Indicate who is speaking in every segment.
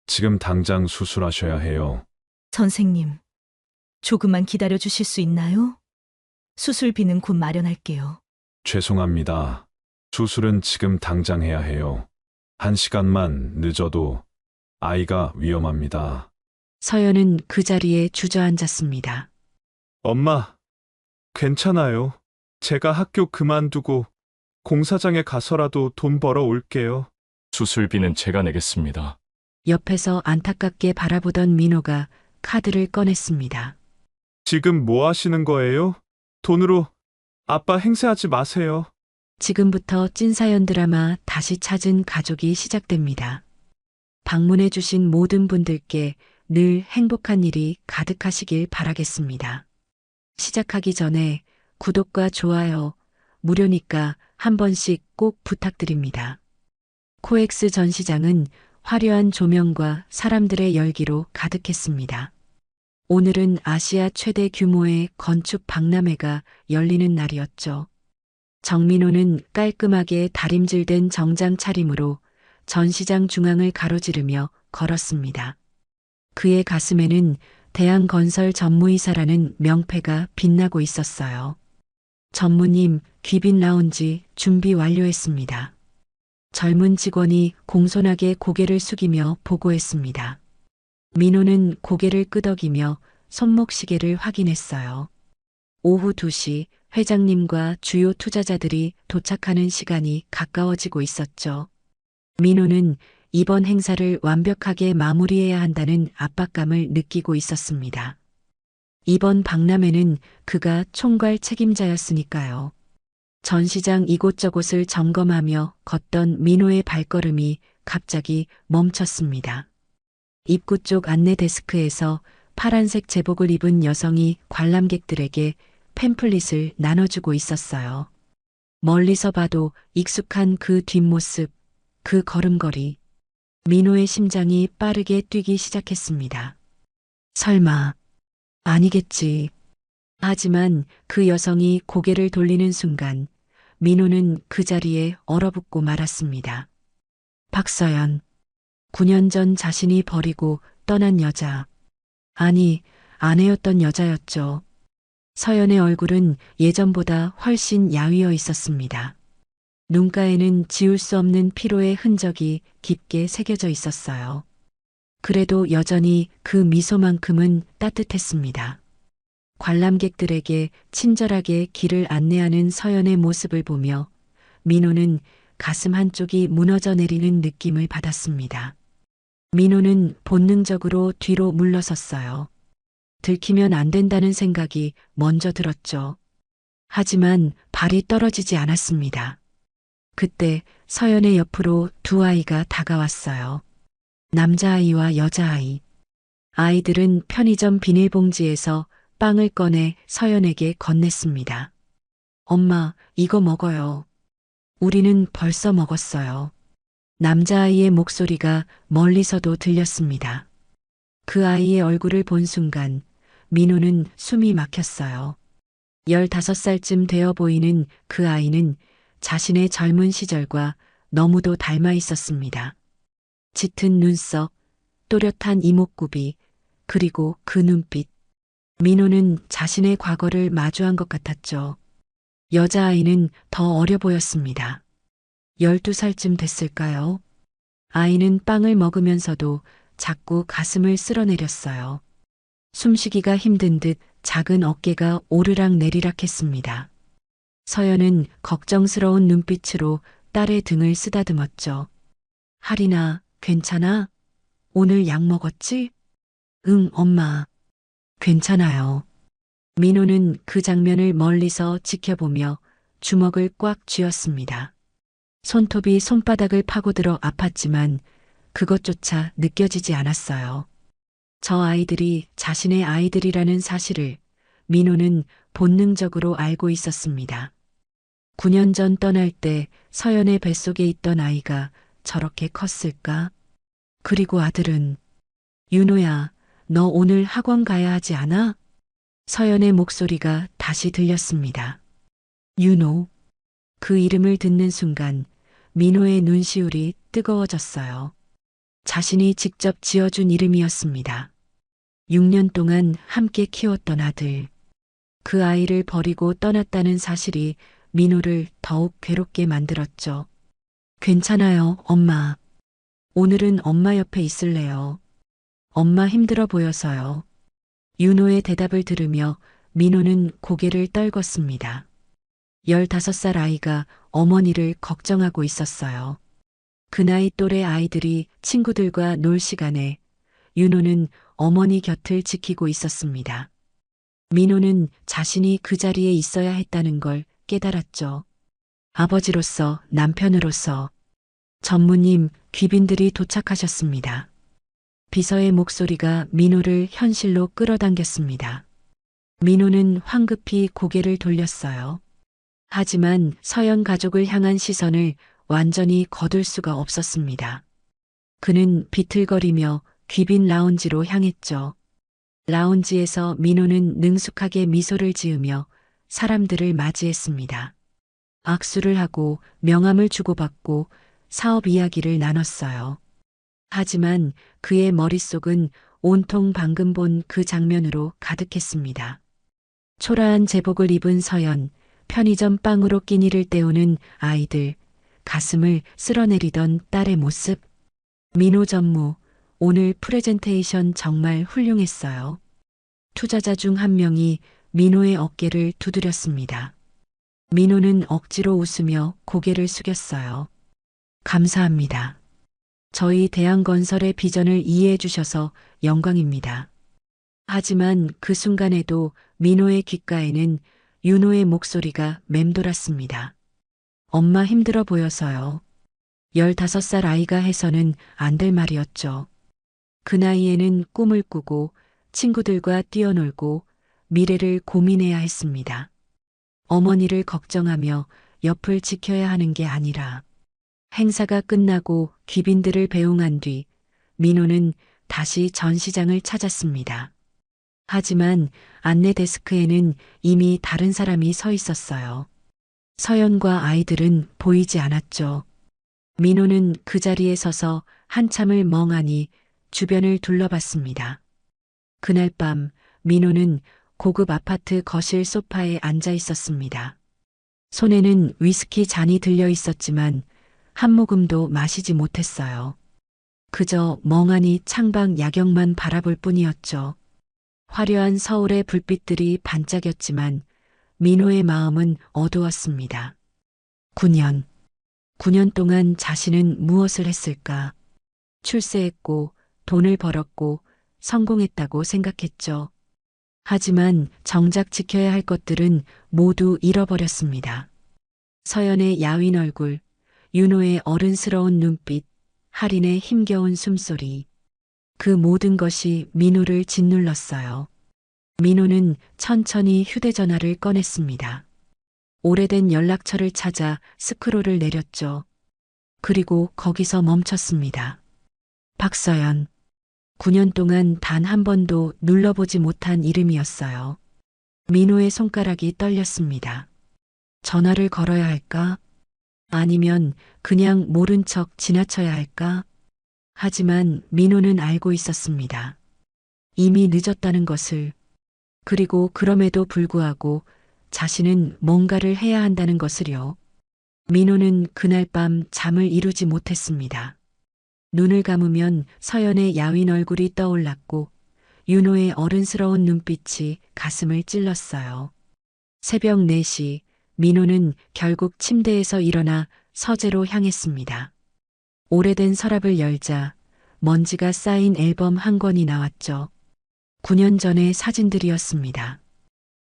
Speaker 1: 지금 당장 수술하셔야 해요.
Speaker 2: 선생님, 조금만 기다려 주실 수 있나요? 수술비는 곧 마련할게요.
Speaker 1: 죄송합니다. 수술은 지금 당장 해야 해요. 1시간만 늦어도 아이가 위험합니다.
Speaker 3: 서연은 그 자리에 주저앉았습니다.
Speaker 4: 엄마, 괜찮아요. 제가 학교 그만두고 공사장에 가서라도 돈 벌어 올게요.
Speaker 5: 수술비는 제가 내겠습니다.
Speaker 3: 옆에서 안타깝게 바라보던 민호가 카드를 꺼냈습니다.
Speaker 4: 지금 뭐 하시는 거예요? 돈으로 아빠 행세하지 마세요.
Speaker 3: 지금부터 찐사연 드라마 다시 찾은 가족이 시작됩니다. 방문해주신 모든 분들께 늘 행복한 일이 가득하시길 바라겠습니다. 시작하기 전에 구독과 좋아요, 무료니까 한 번씩 꼭 부탁드립니다. 코엑스 전시장은 화려한 조명과 사람들의 열기로 가득했습니다. 오늘은 아시아 최대 규모의 건축 박람회가 열리는 날이었죠. 정민호는 깔끔하게 다림질된 정장 차림으로 전시장 중앙을 가로지르며 걸었습니다. 그의 가슴에는 대한건설 전무이사라는 명패가 빛나고 있었어요. 전무님, 귀빈 라운지 준비 완료했습니다. 젊은 직원이 공손하게 고개를 숙이며 보고했습니다. 민호는 고개를 끄덕이며 손목시계를 확인했어요. 오후 2시 회장님과 주요 투자자들이 도착하는 시간이 가까워지고 있었죠. 민호는 이번 행사를 완벽하게 마무리해야 한다는 압박감을 느끼고 있었습니다. 이번 박람회는 그가 총괄 책임자였으니까요. 전시장 이곳저곳을 점검하며 걷던 민호의 발걸음이 갑자기 멈췄습니다. 입구 쪽 안내 데스크에서 파란색 제복을 입은 여성이 관람객들에게 팸플릿을 나눠주고 있었어요. 멀리서 봐도 익숙한 그 뒷모습, 그 걸음걸이. 민호의 심장이 빠르게 뛰기 시작했습니다. 설마, 아니겠지. 하지만 그 여성이 고개를 돌리는 순간 민호는 그 자리에 얼어붙고 말았습니다. 박서연, 9년 전 자신이 버리고 떠난 여자. 아니, 아내였던 여자였죠. 서연의 얼굴은 예전보다 훨씬 야위어 있었습니다. 눈가에는 지울 수 없는 피로의 흔적이 깊게 새겨져 있었어요. 그래도 여전히 그 미소만큼은 따뜻했습니다. 관람객들에게 친절하게 길을 안내하는 서연의 모습을 보며 민호는 가슴 한쪽이 무너져 내리는 느낌을 받았습니다. 민호는 본능적으로 뒤로 물러섰어요. 들키면 안 된다는 생각이 먼저 들었죠. 하지만 발이 떨어지지 않았습니다. 그때 서연의 옆으로 두 아이가 다가왔어요. 남자아이와 여자아이. 아이들은 편의점 비닐봉지에서 빵을 꺼내 서연에게 건넸습니다. 엄마, 이거 먹어요. 우리는 벌써 먹었어요. 남자아이의 목소리가 멀리서도 들렸습니다. 그 아이의 얼굴을 본 순간 민호는 숨이 막혔어요. 15살쯤 되어 보이는 그 아이는 자신의 젊은 시절과 너무도 닮아 있었습니다. 짙은 눈썹, 또렷한 이목구비, 그리고 그 눈빛. 민호는 자신의 과거를 마주한 것 같았죠. 여자아이는 더 어려 보였습니다. 12살쯤 됐을까요? 아이는 빵을 먹으면서도 자꾸 가슴을 쓸어내렸어요. 숨쉬기가 힘든 듯 작은 어깨가 오르락 내리락 했습니다. 서연은 걱정스러운 눈빛으로 딸의 등을 쓰다듬었죠. 하린아, 괜찮아? 오늘 약 먹었지? 응, 엄마. 괜찮아요. 민호는 그 장면을 멀리서 지켜보며 주먹을 꽉 쥐었습니다. 손톱이 손바닥을 파고들어 아팠지만 그것조차 느껴지지 않았어요. 저 아이들이 자신의 아이들이라는 사실을 민호는 본능적으로 알고 있었습니다. 9년 전 떠날 때 서연의 뱃속에 있던 아이가 저렇게 컸을까? 그리고 아들은 윤호야, 너 오늘 학원 가야 하지 않아? 서연의 목소리가 다시 들렸습니다. 윤호. 그 이름을 듣는 순간 민호의 눈시울이 뜨거워졌어요. 자신이 직접 지어준 이름이었습니다. 6년 동안 함께 키웠던 아들. 그 아이를 버리고 떠났다는 사실이 민호를 더욱 괴롭게 만들었죠. 괜찮아요, 엄마. 오늘은 엄마 옆에 있을래요. 엄마 힘들어 보여서요. 윤호의 대답을 들으며 민호는 고개를 떨궜습니다. 15살 아이가 어머니를 걱정하고 있었어요. 그 나이 또래 아이들이 친구들과 놀 시간에 윤호는 어머니 곁을 지키고 있었습니다. 민호는 자신이 그 자리에 있어야 했다는 걸 깨달았죠. 아버지로서, 남편으로서. 전무님, 귀빈들이 도착하셨습니다. 비서의 목소리가 민호를 현실로 끌어당겼습니다. 민호는 황급히 고개를 돌렸어요. 하지만 서연 가족을 향한 시선을 완전히 거둘 수가 없었습니다. 그는 비틀거리며 귀빈 라운지로 향했죠. 라운지에서 민호는 능숙하게 미소를 지으며 사람들을 맞이했습니다. 악수를 하고 명함을 주고받고 사업 이야기를 나눴어요. 하지만 그의 머릿속은 온통 방금 본 그 장면으로 가득했습니다. 초라한 제복을 입은 서연, 편의점 빵으로 끼니를 때우는 아이들, 가슴을 쓸어내리던 딸의 모습. 민호 전무, 오늘 프레젠테이션 정말 훌륭했어요. 투자자 중 한 명이 민호의 어깨를 두드렸습니다. 민호는 억지로 웃으며 고개를 숙였어요. 감사합니다. 저희 대한건설의 비전을 이해해 주셔서 영광입니다. 하지만 그 순간에도 민호의 귓가에는 윤호의 목소리가 맴돌았습니다. 엄마 힘들어 보여서요. 15살 아이가 해서는 안 될 말이었죠. 그 나이에는 꿈을 꾸고 친구들과 뛰어놀고 미래를 고민해야 했습니다. 어머니를 걱정하며 옆을 지켜야 하는 게 아니라 행사가 끝나고 귀빈들을 배웅한 뒤 민호는 다시 전시장을 찾았습니다. 하지만 안내 데스크에는 이미 다른 사람이 서 있었어요. 서연과 아이들은 보이지 않았죠. 민호는 그 자리에 서서 한참을 멍하니 주변을 둘러봤습니다. 그날 밤 민호는 고급 아파트 거실 소파에 앉아 있었습니다. 손에는 위스키 잔이 들려 있었지만 한 모금도 마시지 못했어요. 그저 멍하니 창밖 야경만 바라볼 뿐이었죠. 화려한 서울의 불빛들이 반짝였지만 민호의 마음은 어두웠습니다. 9년 동안 자신은 무엇을 했을까? 출세했고 돈을 벌었고 성공했다고 생각했죠. 하지만 정작 지켜야 할 것들은 모두 잃어버렸습니다. 서연의 야윈 얼굴, 윤호의 어른스러운 눈빛, 할인의 힘겨운 숨소리. 그 모든 것이 민호를 짓눌렀어요. 민호는 천천히 휴대전화를 꺼냈습니다. 오래된 연락처를 찾아 스크롤을 내렸죠. 그리고 거기서 멈췄습니다. 박서연. 9년 동안 단 한 번도 눌러보지 못한 이름이었어요. 민호의 손가락이 떨렸습니다. 전화를 걸어야 할까? 아니면 그냥 모른 척 지나쳐야 할까? 하지만 민호는 알고 있었습니다. 이미 늦었다는 것을. 그리고 그럼에도 불구하고 자신은 뭔가를 해야 한다는 것을요. 민호는 그날 밤 잠을 이루지 못했습니다. 눈을 감으면 서연의 야윈 얼굴이 떠올랐고 윤호의 어른스러운 눈빛이 가슴을 찔렀어요. 새벽 4시 민호는 결국 침대에서 일어나 서재로 향했습니다. 오래된 서랍을 열자 먼지가 쌓인 앨범 한 권이 나왔죠. 9년 전의 사진들이었습니다.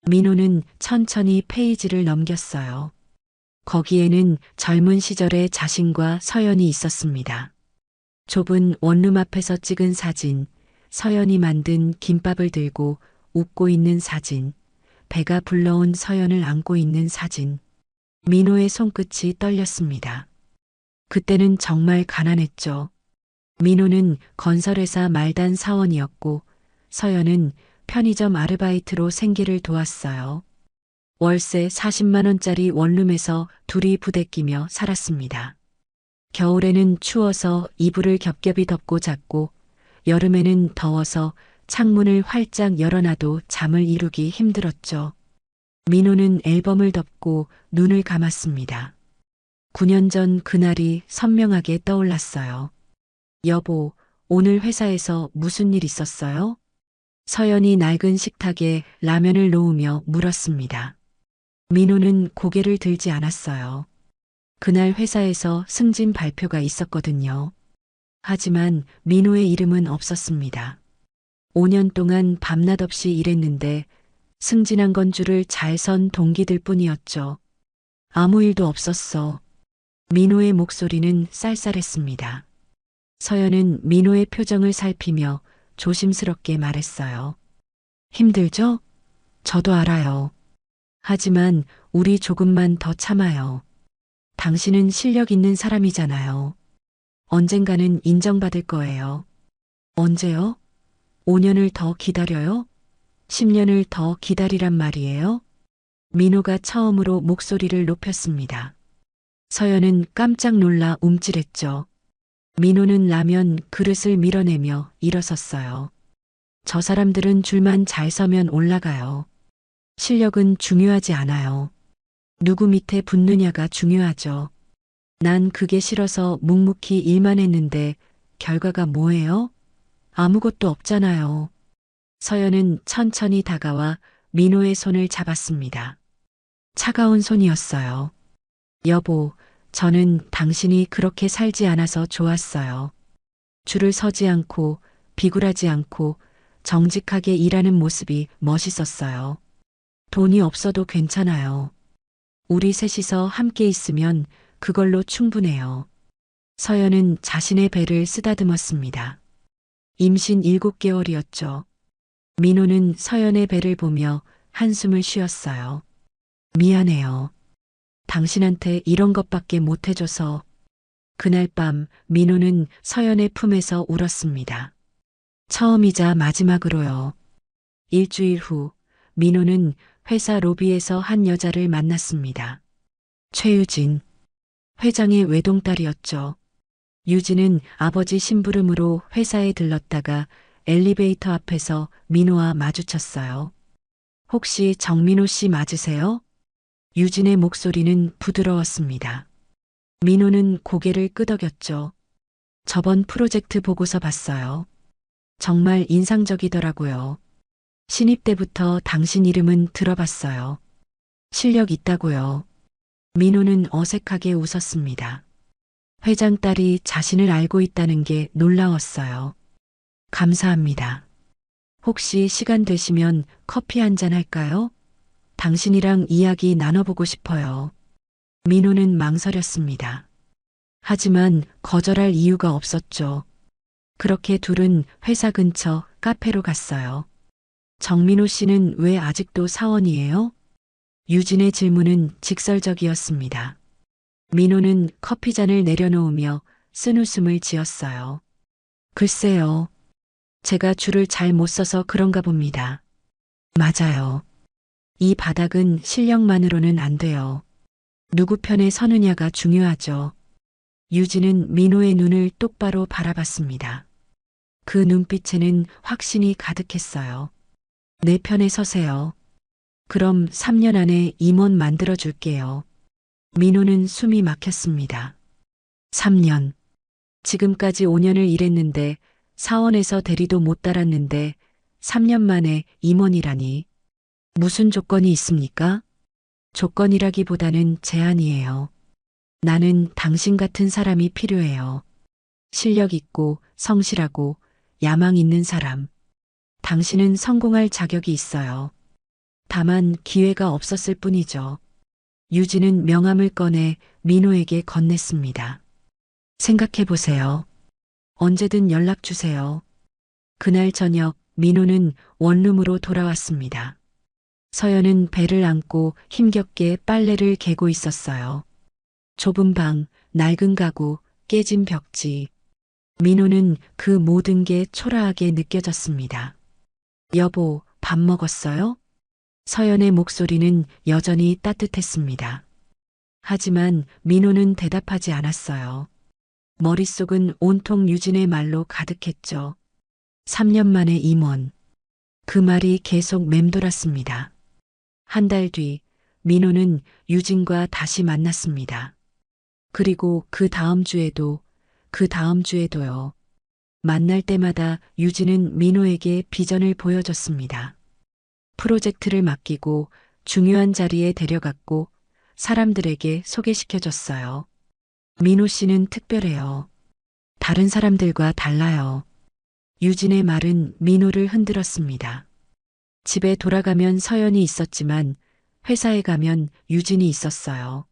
Speaker 3: 민호는 천천히 페이지를 넘겼어요. 거기에는 젊은 시절의 자신과 서연이 있었습니다. 좁은 원룸 앞에서 찍은 사진, 서연이 만든 김밥을 들고 웃고 있는 사진, 배가 불러온 서연을 안고 있는 사진. 민호의 손끝이 떨렸습니다. 그때는 정말 가난했죠. 민호는 건설회사 말단 사원이었고 서연은 편의점 아르바이트로 생계를 도왔어요. 월세 40만 원짜리 원룸에서 둘이 부대끼며 살았습니다. 겨울에는 추워서 이불을 겹겹이 덮고 잤고, 여름에는 더워서 창문을 활짝 열어놔도 잠을 이루기 힘들었죠. 민호는 앨범을 덮고 눈을 감았습니다. 9년 전 그날이 선명하게 떠올랐어요. 여보, 오늘 회사에서 무슨 일 있었어요? 서연이 낡은 식탁에 라면을 놓으며 물었습니다. 민호는 고개를 들지 않았어요. 그날 회사에서 승진 발표가 있었거든요. 하지만 민호의 이름은 없었습니다. 5년 동안 밤낮 없이 일했는데 승진한 건 줄을 잘 선 동기들 뿐이었죠. 아무 일도 없었어. 민호의 목소리는 쌀쌀했습니다. 서연은 민호의 표정을 살피며 조심스럽게 말했어요. 힘들죠? 저도 알아요. 하지만 우리 조금만 더 참아요. 당신은 실력 있는 사람이잖아요. 언젠가는 인정받을 거예요. 언제요? 5년을 더 기다려요? 10년을 더 기다리란 말이에요? 민호가 처음으로 목소리를 높였습니다. 서연은 깜짝 놀라 움찔했죠. 민호는 라면 그릇을 밀어내며 일어섰어요. 저 사람들은 줄만 잘 서면 올라가요. 실력은 중요하지 않아요. 누구 밑에 붙느냐가 중요하죠. 난 그게 싫어서 묵묵히 일만 했는데 결과가 뭐예요? 아무것도 없잖아요. 서연은 천천히 다가와 민호의 손을 잡았습니다. 차가운 손이었어요. 여보, 저는 당신이 그렇게 살지 않아서 좋았어요. 줄을 서지 않고 비굴하지 않고 정직하게 일하는 모습이 멋있었어요. 돈이 없어도 괜찮아요. 우리 셋이서 함께 있으면 그걸로 충분해요. 서연은 자신의 배를 쓰다듬었습니다. 임신 7개월이었죠. 민호는 서연의 배를 보며 한숨을 쉬었어요. 미안해요. 당신한테 이런 것밖에 못 해줘서. 그날 밤 민호는 서연의 품에서 울었습니다. 처음이자 마지막으로요. 일주일 후 민호는 회사 로비에서 한 여자를 만났습니다. 최유진. 회장의 외동딸이었죠. 유진은 아버지 심부름으로 회사에 들렀다가 엘리베이터 앞에서 민호와 마주쳤어요. 혹시 정민호 씨 맞으세요? 유진의 목소리는 부드러웠습니다. 민호는 고개를 끄덕였죠. 저번 프로젝트 보고서 봤어요. 정말 인상적이더라고요. 신입 때부터 당신 이름은 들어봤어요. 실력 있다고요. 민호는 어색하게 웃었습니다. 회장 딸이 자신을 알고 있다는 게 놀라웠어요. 감사합니다. 혹시 시간 되시면 커피 한잔 할까요? 당신이랑 이야기 나눠보고 싶어요. 민호는 망설였습니다. 하지만 거절할 이유가 없었죠. 그렇게 둘은 회사 근처 카페로 갔어요. 정민호 씨는 왜 아직도 사원이에요? 유진의 질문은 직설적이었습니다. 민호는 커피잔을 내려놓으며 쓴웃음을 지었어요. 글쎄요. 제가 줄을 잘 못 서서 그런가 봅니다. 맞아요. 이 바닥은 실력만으로는 안 돼요. 누구 편에 서느냐가 중요하죠. 유진은 민호의 눈을 똑바로 바라봤습니다. 그 눈빛에는 확신이 가득했어요. 내 편에 서세요. 그럼 3년 안에 임원 만들어 줄게요. 민호는 숨이 막혔습니다. 3년. 지금까지 5년을 일했는데 사원에서 대리도 못 달았는데 3년 만에 임원이라니. 무슨 조건이 있습니까? 조건이라기보다는 제안이에요. 나는 당신 같은 사람이 필요해요. 실력 있고 성실하고 야망 있는 사람. 당신은 성공할 자격이 있어요. 다만 기회가 없었을 뿐이죠. 유진은 명함을 꺼내 민호에게 건넸습니다. 생각해 보세요. 언제든 연락 주세요. 그날 저녁 민호는 원룸으로 돌아왔습니다. 서연은 배를 안고 힘겹게 빨래를 개고 있었어요. 좁은 방, 낡은 가구, 깨진 벽지. 민호는 그 모든 게 초라하게 느껴졌습니다. 여보, 밥 먹었어요? 서연의 목소리는 여전히 따뜻했습니다. 하지만 민호는 대답하지 않았어요. 머릿속은 온통 유진의 말로 가득했죠. 3년 만에 임원. 그 말이 계속 맴돌았습니다. 한 달 뒤 민호는 유진과 다시 만났습니다. 그리고 그 다음 주에도, 그 다음 주에도요. 만날 때마다 유진은 민호에게 비전을 보여줬습니다. 프로젝트를 맡기고 중요한 자리에 데려갔고 사람들에게 소개시켜줬어요. 민호 씨는 특별해요. 다른 사람들과 달라요. 유진의 말은 민호를 흔들었습니다. 집에 돌아가면 서연이 있었지만 회사에 가면 유진이 있었어요.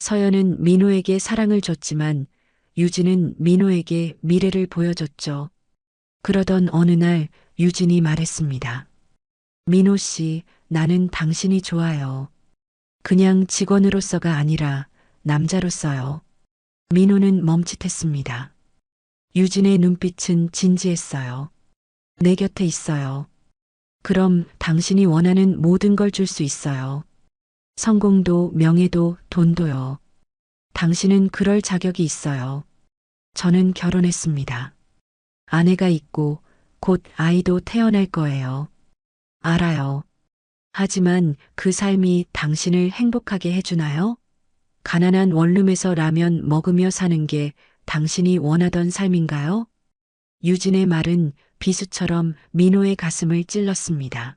Speaker 3: 서연은 민호에게 사랑을 줬지만 유진은 민호에게 미래를 보여줬죠. 그러던 어느 날 유진이 말했습니다. 민호 씨, 나는 당신이 좋아요. 그냥 직원으로서가 아니라 남자로서요. 민호는 멈칫했습니다. 유진의 눈빛은 진지했어요. 내 곁에 있어요. 그럼 당신이 원하는 모든 걸 줄 수 있어요. 성공도 명예도 돈도요. 당신은 그럴 자격이 있어요. 저는 결혼했습니다. 아내가 있고 곧 아이도 태어날 거예요. 알아요. 하지만 그 삶이 당신을 행복하게 해주나요? 가난한 원룸에서 라면 먹으며 사는 게 당신이 원하던 삶인가요? 유진의 말은 비수처럼 민호의 가슴을 찔렀습니다.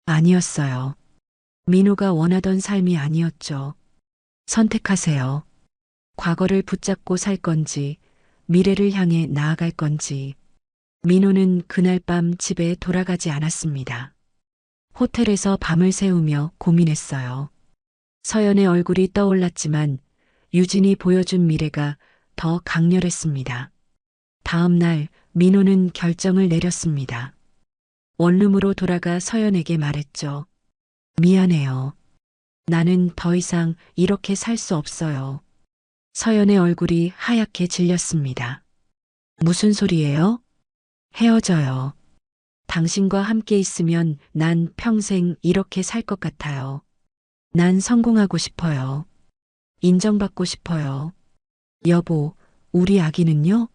Speaker 3: 아니었어요. 민호가 원하던 삶이 아니었죠. 선택하세요. 과거를 붙잡고 살 건지, 미래를 향해 나아갈 건지. 민호는 그날 밤 집에 돌아가지 않았습니다. 호텔에서 밤을 새우며 고민했어요. 서연의 얼굴이 떠올랐지만 유진이 보여준 미래가 더 강렬했습니다. 다음 날 민호는 결정을 내렸습니다. 원룸으로 돌아가 서연에게 말했죠. 미안해요. 나는 더 이상 이렇게 살 수 없어요. 서연의 얼굴이 하얗게 질렸습니다. 무슨 소리예요? 헤어져요. 당신과 함께 있으면 난 평생 이렇게 살 것 같아요. 난 성공하고 싶어요. 인정받고 싶어요. 여보, 우리 아기는요?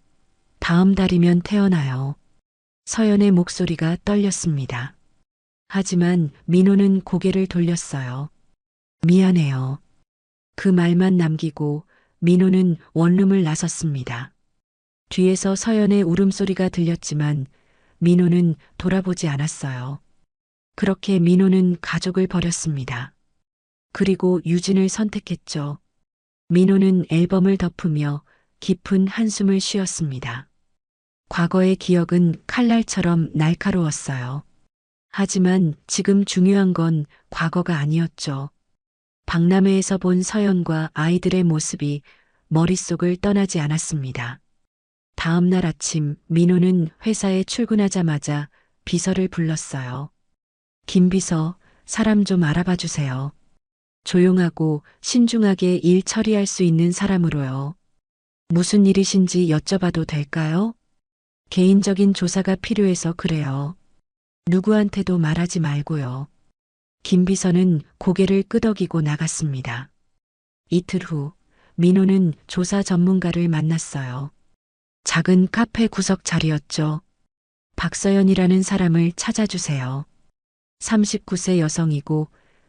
Speaker 3: 다음 달이면 태어나요. 서연의 목소리가 떨렸습니다. 하지만 민호는 고개를 돌렸어요. 미안해요. 그 말만 남기고 민호는 원룸을 나섰습니다. 뒤에서 서연의 울음소리가 들렸지만 민호는 돌아보지 않았어요. 그렇게 민호는 가족을 버렸습니다. 그리고 유진을 선택했죠. 민호는 앨범을 덮으며 깊은 한숨을 쉬었습니다. 과거의 기억은 칼날처럼 날카로웠어요. 하지만 지금 중요한 건 과거가 아니었죠. 박람회에서 본 서연과 아이들의 모습이 머릿속을 떠나지 않았습니다. 다음 날 아침 민호는 회사에 출근하자마자 비서를 불렀어요. 김 비서, 사람 좀 알아봐 주세요. 조용하고 신중하게 일 처리할 수 있는 사람으로요. 무슨 일이신지 여쭤봐도 될까요? 개인적인 조사가 필요해서 그래요. 누구한테도 말하지 말고요. 김 비서는 고개를 끄덕이고 나갔습니다. 이틀 후 민호는 조사 전문가를 만났어요. 작은 카페 구석 자리였죠. 박서연이라는 사람을 찾아주세요. 39세 여성이고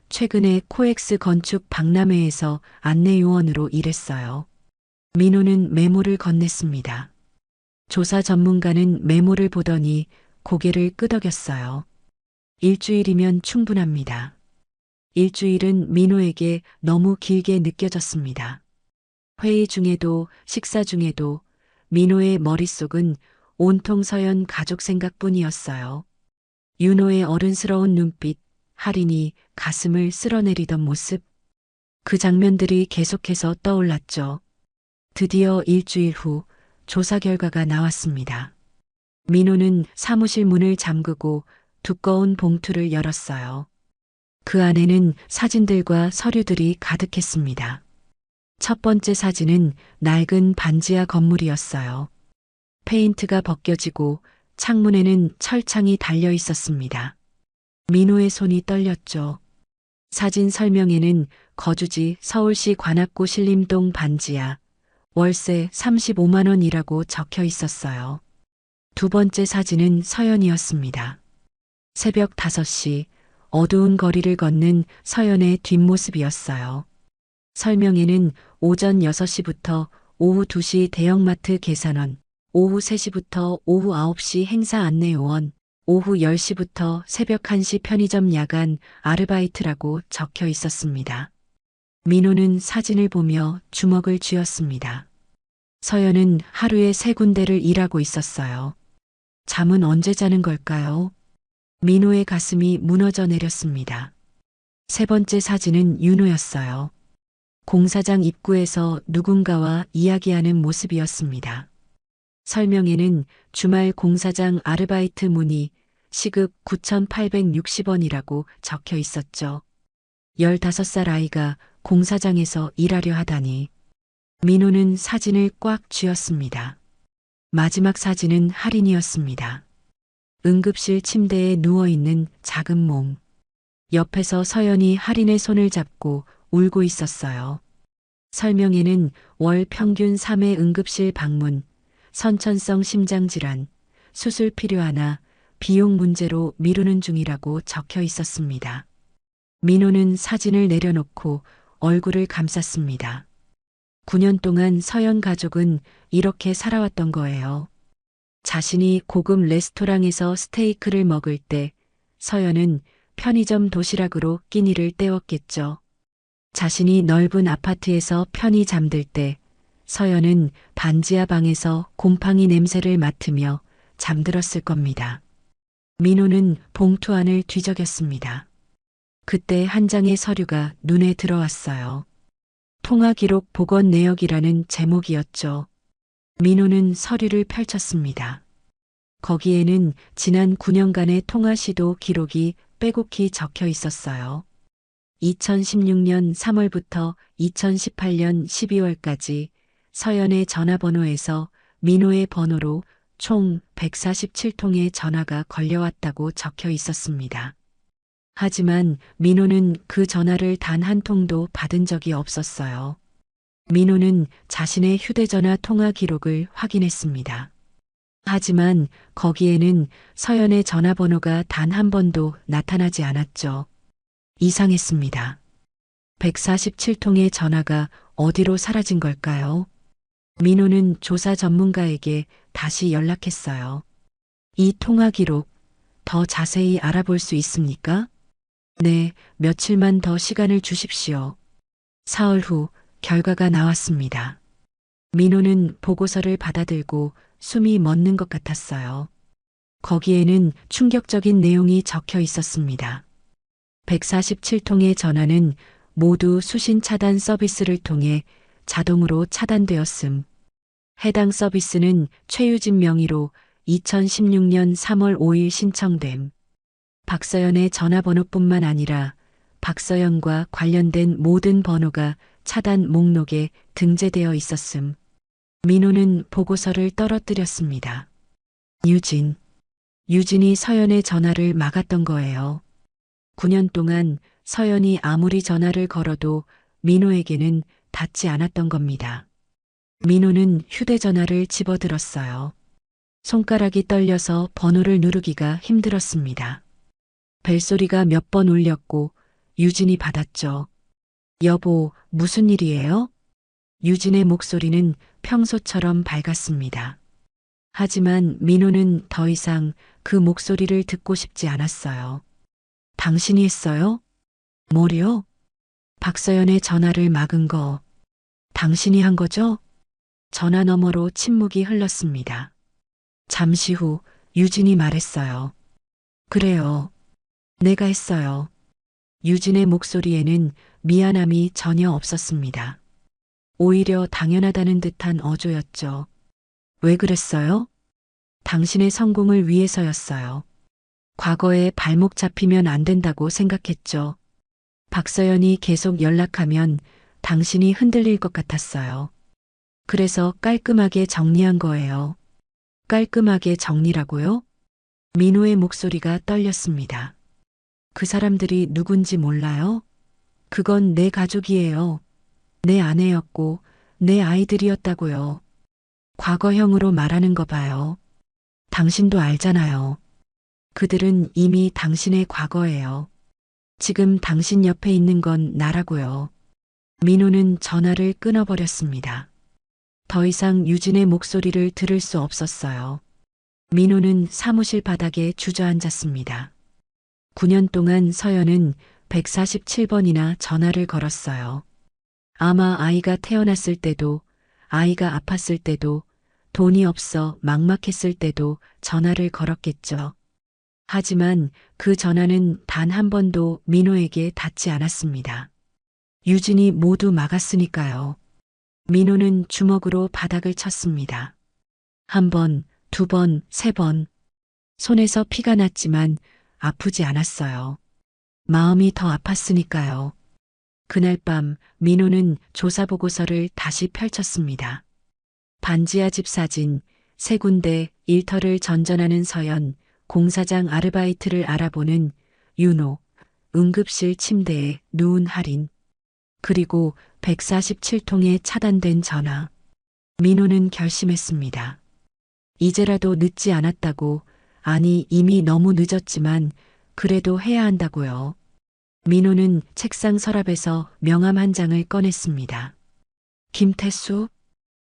Speaker 3: 최근에 코엑스 건축 박람회에서 안내요원으로 일했어요. 민호는 메모를 건넸습니다. 조사 전문가는 메모를 보더니 고개를 끄덕였어요. 일주일이면 충분합니다. 일주일은 민호에게 너무 길게 느껴졌습니다. 회의 중에도 식사 중에도 민호의 머릿속은 온통 서연 가족 생각뿐이었어요. 윤호의 어른스러운 눈빛, 할인이 가슴을 쓸어내리던 모습. 그 장면들이 계속해서 떠올랐죠. 드디어 일주일 후 조사 결과가 나왔습니다. 민호는 사무실 문을 잠그고 두꺼운 봉투를 열었어요. 그 안에는 사진들과 서류들이 가득했습니다. 첫 번째 사진은 낡은 반지하 건물이었어요. 페인트가 벗겨지고 창문에는 철창이 달려 있었습니다. 민호의 손이 떨렸죠. 사진 설명에는 거주지 서울시 관악구 신림동 반지하 월세 35만 원이라고 적혀 있었어요. 두 번째 사진은 서연이었습니다. 새벽 5시 어두운 거리를 걷는 서연의 뒷모습이었어요. 설명에는 오전 6시부터 오후 2시 대형마트 계산원, 오후 3시부터 오후 9시 행사 안내 요원, 오후 10시부터 새벽 1시 편의점 야간 아르바이트라고 적혀 있었습니다. 민호는 사진을 보며 주먹을 쥐었습니다. 서연은 하루에 3군데를 일하고 있었어요. 잠은 언제 자는 걸까요? 민호의 가슴이 무너져 내렸습니다. 세 번째 사진은 윤호였어요. 공사장 입구에서 누군가와 이야기하는 모습이었습니다. 설명에는 주말 공사장 아르바이트 문의, 시급 9,860원이라고 적혀 있었죠. 15살 아이가 공사장에서 일하려 하다니. 민호는 사진을 꽉 쥐었습니다. 마지막 사진은 할인이었습니다. 응급실 침대에 누워있는 작은 몸. 옆에서 서연이 할인의 손을 잡고 울고 있었어요. 설명에는 월 평균 3회 응급실 방문, 선천성 심장질환, 수술 필요하나 비용 문제로 미루는 중이라고 적혀 있었습니다. 민호는 사진을 내려놓고 얼굴을 감쌌습니다. 9년 동안 서연 가족은 이렇게 살아왔던 거예요. 자신이 고급 레스토랑에서 스테이크를 먹을 때 서연은 편의점 도시락으로 끼니를 때웠겠죠. 자신이 넓은 아파트에서 편히 잠들 때 서연은 반지하 방에서 곰팡이 냄새를 맡으며 잠들었을 겁니다. 민호는 봉투 안을 뒤적였습니다. 그때 한 장의 서류가 눈에 들어왔어요. 통화기록 복원 내역이라는 제목이었죠. 민호는 서류를 펼쳤습니다. 거기에는 지난 9년간의 통화 시도 기록이 빼곡히 적혀 있었어요. 2016년 3월부터 2018년 12월까지 서연의 전화번호에서 민호의 번호로 총 147통의 전화가 걸려왔다고 적혀 있었습니다. 하지만 민호는 그 전화를 단 한 통도 받은 적이 없었어요. 민호는 자신의 휴대전화 통화 기록을 확인했습니다. 하지만 거기에는 서연의 전화번호가 단 한 번도 나타나지 않았죠. 이상했습니다. 147통의 전화가 어디로 사라진 걸까요? 민호는 조사 전문가에게 다시 연락했어요. 이 통화 기록 더 자세히 알아볼 수 있습니까? 네, 며칠만 더 시간을 주십시오. 사흘 후 결과가 나왔습니다. 민호는 보고서를 받아들고 숨이 멎는 것 같았어요. 거기에는 충격적인 내용이 적혀 있었습니다. 147통의 전화는 모두 수신 차단 서비스를 통해 자동으로 차단되었음. 해당 서비스는 최유진 명의로 2016년 3월 5일 신청됨. 박서연의 전화번호뿐만 아니라 박서연과 관련된 모든 번호가 차단 목록에 등재되어 있었음. 민호는 보고서를 떨어뜨렸습니다. 유진이 서연의 전화를 막았던 거예요. 9년 동안 서연이 아무리 전화를 걸어도 민호에게는 닿지 않았던 겁니다. 민호는 휴대전화를 집어들었어요. 손가락이 떨려서 번호를 누르기가 힘들었습니다. 벨소리가 몇 번 울렸고 유진이 받았죠. 여보, 무슨 일이에요? 유진의 목소리는 평소처럼 밝았습니다. 하지만 민호는 더 이상 그 목소리를 듣고 싶지 않았어요. 당신이 했어요? 뭐요? 박서연의 전화를 막은 거 당신이 한 거죠? 전화 너머로 침묵이 흘렀습니다. 잠시 후 유진이 말했어요. 그래요. 내가 했어요. 유진의 목소리에는 미안함이 전혀 없었습니다. 오히려 당연하다는 듯한 어조였죠. 왜 그랬어요? 당신의 성공을 위해서였어요. 과거에 발목 잡히면 안 된다고 생각했죠. 박서연이 계속 연락하면 당신이 흔들릴 것 같았어요. 그래서 깔끔하게 정리한 거예요. 깔끔하게 정리라고요? 민호의 목소리가 떨렸습니다. 그 사람들이 누군지 몰라요? 그건 내 가족이에요. 내 아내였고, 내 아이들이었다고요. 과거형으로 말하는 거 봐요. 당신도 알잖아요. 그들은 이미 당신의 과거예요. 지금 당신 옆에 있는 건 나라고요. 민호는 전화를 끊어버렸습니다. 더 이상 유진의 목소리를 들을 수 없었어요. 민호는 사무실 바닥에 주저앉았습니다. 9년 동안 서연은 147번이나 전화를 걸었어요. 아마 아이가 태어났을 때도, 아이가 아팠을 때도, 돈이 없어 막막했을 때도 전화를 걸었겠죠. 하지만 그 전화는 단 한 번도 민호에게 닿지 않았습니다. 유진이 모두 막았으니까요. 민호는 주먹으로 바닥을 쳤습니다. 한 번, 두 번, 세 번. 손에서 피가 났지만 아프지 않았어요. 마음이 더 아팠으니까요. 그날 밤 민호는 조사보고서를 다시 펼쳤습니다. 반지하 집 사진, 세 군데 일터를 전전하는 서연, 공사장 아르바이트를 알아보는 윤호, 응급실 침대에 누운 할인, 그리고 147통의 차단된 전화. 민호는 결심했습니다. 이제라도 늦지 않았다고, 아니 이미 너무 늦었지만 그래도 해야 한다고요. 민호는 책상 서랍에서 명함 한 장을 꺼냈습니다. 김태수?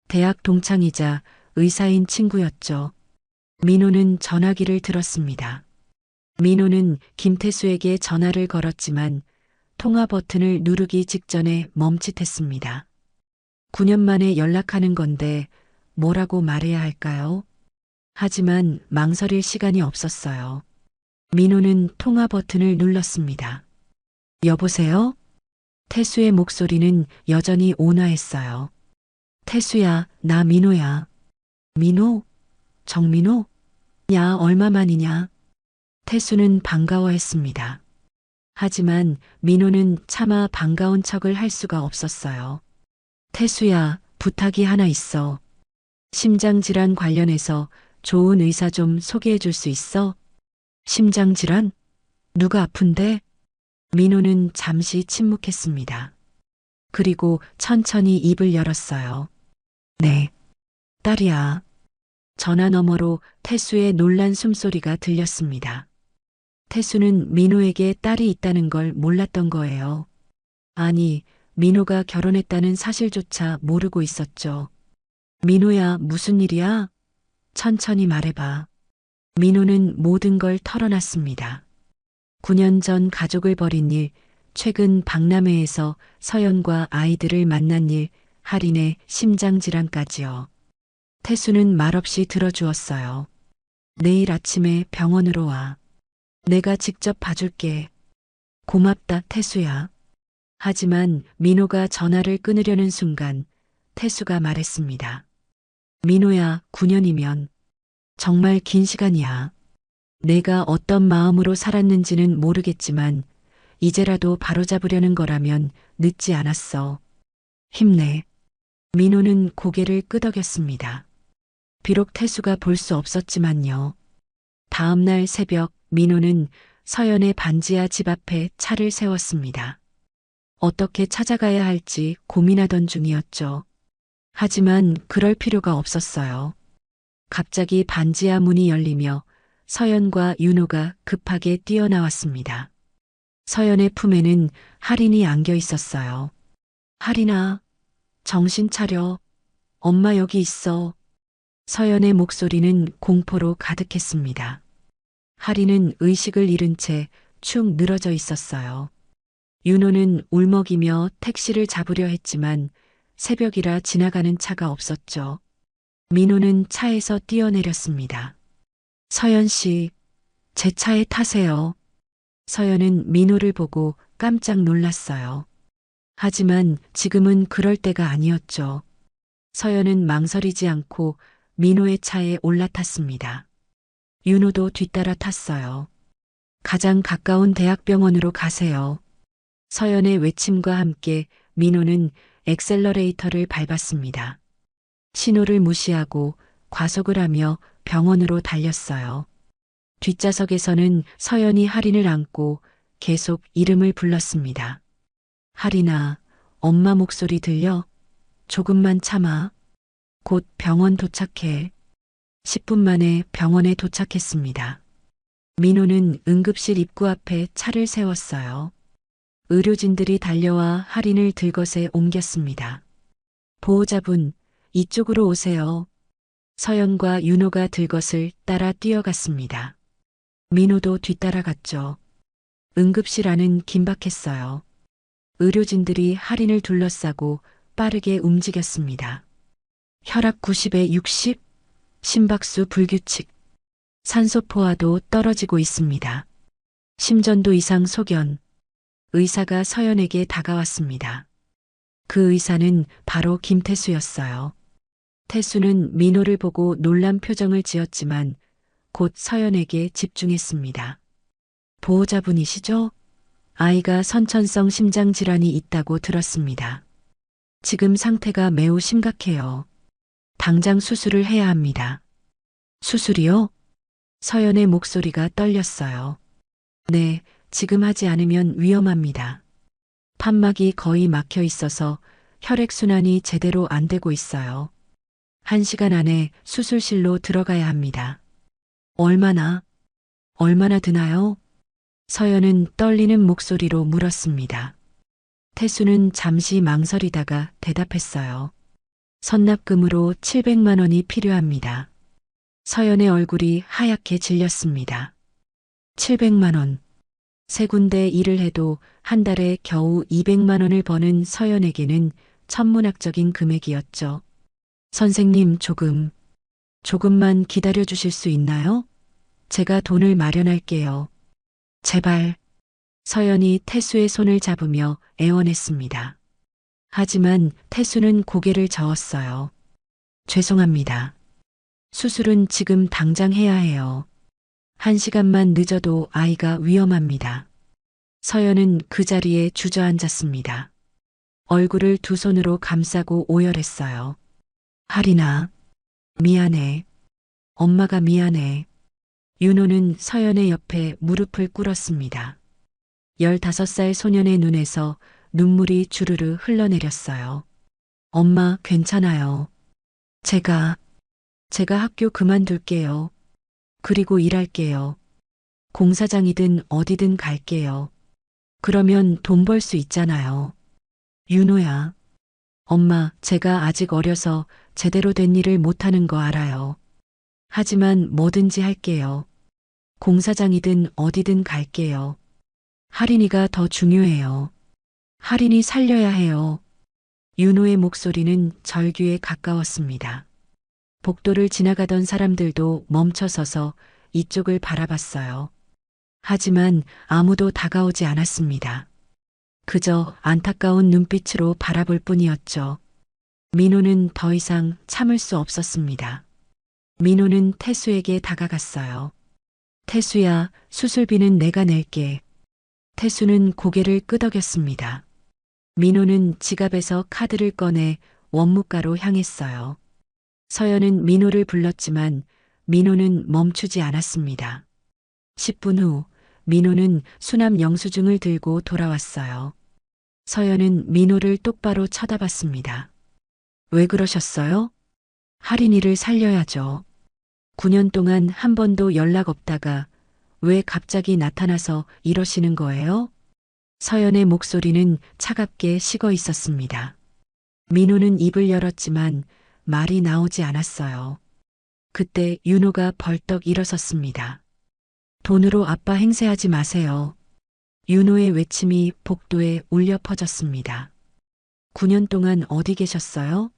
Speaker 3: 대학 동창이자 의사인 친구였죠. 민호는 전화기를 들었습니다. 민호는 김태수에게 전화를 걸었지만 통화 버튼을 누르기 직전에 멈칫했습니다. 9년 만에 연락하는 건데 뭐라고 말해야 할까요? 하지만 망설일 시간이 없었어요. 민호는 통화 버튼을 눌렀습니다. 여보세요? 태수의 목소리는 여전히 온화했어요. 태수야, 나 민호야. 민호? 정민호? 야, 얼마만이냐? 태수는 반가워했습니다. 하지만 민호는 차마 반가운 척을 할 수가 없었어요. 태수야, 부탁이 하나 있어. 심장질환 관련해서 좋은 의사 좀 소개해 줄 수 있어? 심장질환? 누가 아픈데? 민호는 잠시 침묵했습니다. 그리고 천천히 입을 열었어요. 네, 딸이야. 전화 너머로 태수의 놀란 숨소리가 들렸습니다. 태수는 민호에게 딸이 있다는 걸 몰랐던 거예요. 아니, 민호가 결혼했다는 사실조차 모르고 있었죠. 민호야, 무슨 일이야? 천천히 말해봐. 민호는 모든 걸 털어놨습니다. 9년 전 가족을 버린 일, 최근 박람회에서 서연과 아이들을 만난 일, 할인의 심장질환까지요. 태수는 말없이 들어주었어요. 내일 아침에 병원으로 와. 내가 직접 봐줄게. 고맙다, 태수야. 하지만 민호가 전화를 끊으려는 순간 태수가 말했습니다. 민호야, 9년이면 정말 긴 시간이야. 내가 어떤 마음으로 살았는지는 모르겠지만 이제라도 바로잡으려는 거라면 늦지 않았어. 힘내. 민호는 고개를 끄덕였습니다. 비록 태수가 볼 수 없었지만요. 다음 날 새벽 민호는 서연의 반지하 집 앞에 차를 세웠습니다. 어떻게 찾아가야 할지 고민하던 중이었죠. 하지만 그럴 필요가 없었어요. 갑자기 반지하 문이 열리며 서연과 윤호가 급하게 뛰어나왔습니다. 서연의 품에는 할인이 안겨 있었어요. 할인아, 정신 차려. 엄마 여기 있어. 서연의 목소리는 공포로 가득했습니다. 할인은 의식을 잃은 채 축 늘어져 있었어요. 윤호는 울먹이며 택시를 잡으려 했지만 새벽이라 지나가는 차가 없었죠. 민호는 차에서 뛰어내렸습니다. 서연 씨, 제 차에 타세요. 서연은 민호를 보고 깜짝 놀랐어요. 하지만 지금은 그럴 때가 아니었죠. 서연은 망설이지 않고 민호의 차에 올라탔습니다. 윤호도 뒤따라 탔어요. 가장 가까운 대학병원으로 가세요. 서연의 외침과 함께 민호는 엑셀러레이터를 밟았습니다. 신호를 무시하고 과속을 하며 병원으로 달렸어요. 뒷좌석에서는 서연이 할인을 안고 계속 이름을 불렀습니다. 할인아, 엄마 목소리 들려? 조금만 참아. 곧 병원 도착해. 10분 만에 병원에 도착했습니다. 민호는 응급실 입구 앞에 차를 세웠어요. 의료진들이 달려와 할인을 들것에 옮겼습니다. 보호자분, 이쪽으로 오세요. 서연과 윤호가 들것을 따라 뛰어갔습니다. 민호도 뒤따라갔죠. 응급실 안은 긴박했어요. 의료진들이 할인을 둘러싸고 빠르게 움직였습니다. 혈압 90에 60, 심박수 불규칙, 산소 포화도 떨어지고 있습니다. 심전도 이상 소견. 의사가 서연에게 다가왔습니다. 그 의사는 바로 김태수였어요. 태수는 민호를 보고 놀란 표정을 지었지만 곧 서연에게 집중했습니다. 보호자분이시죠? 아이가 선천성 심장 질환이 있다고 들었습니다. 지금 상태가 매우 심각해요. 당장 수술을 해야 합니다. 수술이요? 서연의 목소리가 떨렸어요. 네, 지금 하지 않으면 위험합니다. 판막이 거의 막혀 있어서 혈액순환이 제대로 안 되고 있어요. 1시간 안에 수술실로 들어가야 합니다. 얼마나 드나요? 서연은 떨리는 목소리로 물었습니다. 태수는 잠시 망설이다가 대답했어요. 선납금으로 700만 원이 필요합니다. 서연의 얼굴이 하얗게 질렸습니다. 700만 원. 세 군데 일을 해도 한 달에 겨우 200만 원을 버는 서연에게는 천문학적인 금액이었죠. 선생님, 조금만 기다려 주실 수 있나요? 제가 돈을 마련할게요. 제발. 서연이 태수의 손을 잡으며 애원했습니다. 하지만 태수는 고개를 저었어요. 죄송합니다. 수술은 지금 당장 해야 해요. 1시간만 늦어도 아이가 위험합니다. 서연은 그 자리에 주저앉았습니다. 얼굴을 두 손으로 감싸고 오열했어요. 할인아, 미안해. 엄마가 미안해. 윤호는 서연의 옆에 무릎을 꿇었습니다. 15살 소년의 눈에서 눈물이 주르르 흘러내렸어요. 엄마, 괜찮아요. 제가 학교 그만둘게요. 그리고 일할게요. 공사장이든 어디든 갈게요. 그러면 돈 벌 수 있잖아요. 윤호야. 엄마, 제가 아직 어려서 제대로 된 일을 못하는 거 알아요. 하지만 뭐든지 할게요. 공사장이든 어디든 갈게요. 할인이가 더 중요해요. 할인이 살려야 해요. 윤호의 목소리는 절규에 가까웠습니다. 복도를 지나가던 사람들도 멈춰서서 이쪽을 바라봤어요. 하지만 아무도 다가오지 않았습니다. 그저 안타까운 눈빛으로 바라볼 뿐이었죠. 민호는 더 이상 참을 수 없었습니다. 민호는 태수에게 다가갔어요. 태수야, 수술비는 내가 낼게. 태수는 고개를 끄덕였습니다. 민호는 지갑에서 카드를 꺼내 원무가로 향했어요. 서연은 민호를 불렀지만 민호는 멈추지 않았습니다. 10분 후 민호는 수납 영수증을 들고 돌아왔어요. 서연은 민호를 똑바로 쳐다봤습니다. 왜 그러셨어요? 할인이를 살려야죠. 9년 동안 한 번도 연락 없다가 왜 갑자기 나타나서 이러시는 거예요? 서연의 목소리는 차갑게 식어 있었습니다. 민호는 입을 열었지만 말이 나오지 않았어요. 그때 윤호가 벌떡 일어섰습니다. 돈으로 아빠 행세하지 마세요. 윤호의 외침이 복도에 울려 퍼졌습니다. 9년 동안 어디 계셨어요?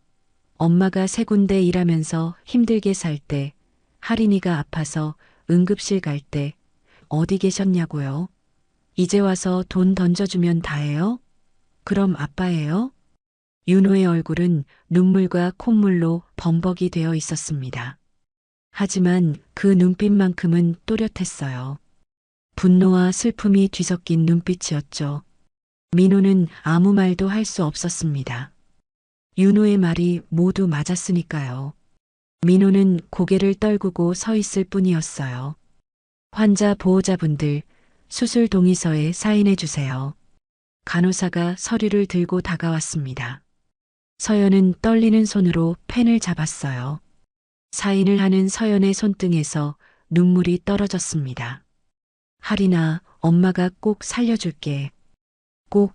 Speaker 3: 엄마가 세 군데 일하면서 힘들게 살 때, 할인이가 아파서 응급실 갈 때 어디 계셨냐고요? 이제 와서 돈 던져주면 다예요? 그럼 아빠예요? 윤호의 얼굴은 눈물과 콧물로 범벅이 되어 있었습니다. 하지만 그 눈빛만큼은 또렷했어요. 분노와 슬픔이 뒤섞인 눈빛이었죠. 민호는 아무 말도 할 수 없었습니다. 윤호의 말이 모두 맞았으니까요. 민호는 고개를 떨구고 서 있을 뿐이었어요. 환자 보호자분들, 수술 동의서에 사인해 주세요. 간호사가 서류를 들고 다가왔습니다. 서연은 떨리는 손으로 펜을 잡았어요. 사인을 하는 서연의 손등에서 눈물이 떨어졌습니다. 하리나, 엄마가 꼭 살려줄게. 꼭.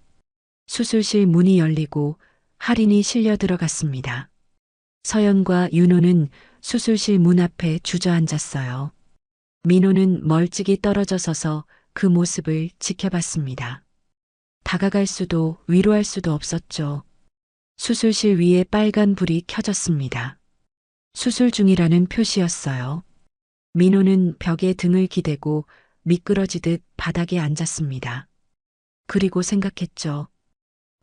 Speaker 3: 수술실 문이 열리고 할인이 실려 들어갔습니다. 서연과 윤호는 수술실 문 앞에 주저앉았어요. 민호는 멀찍이 떨어져 서서 그 모습을 지켜봤습니다. 다가갈 수도 위로할 수도 없었죠. 수술실 위에 빨간 불이 켜졌습니다. 수술 중이라는 표시였어요. 민호는 벽에 등을 기대고 미끄러지듯 바닥에 앉았습니다. 그리고 생각했죠.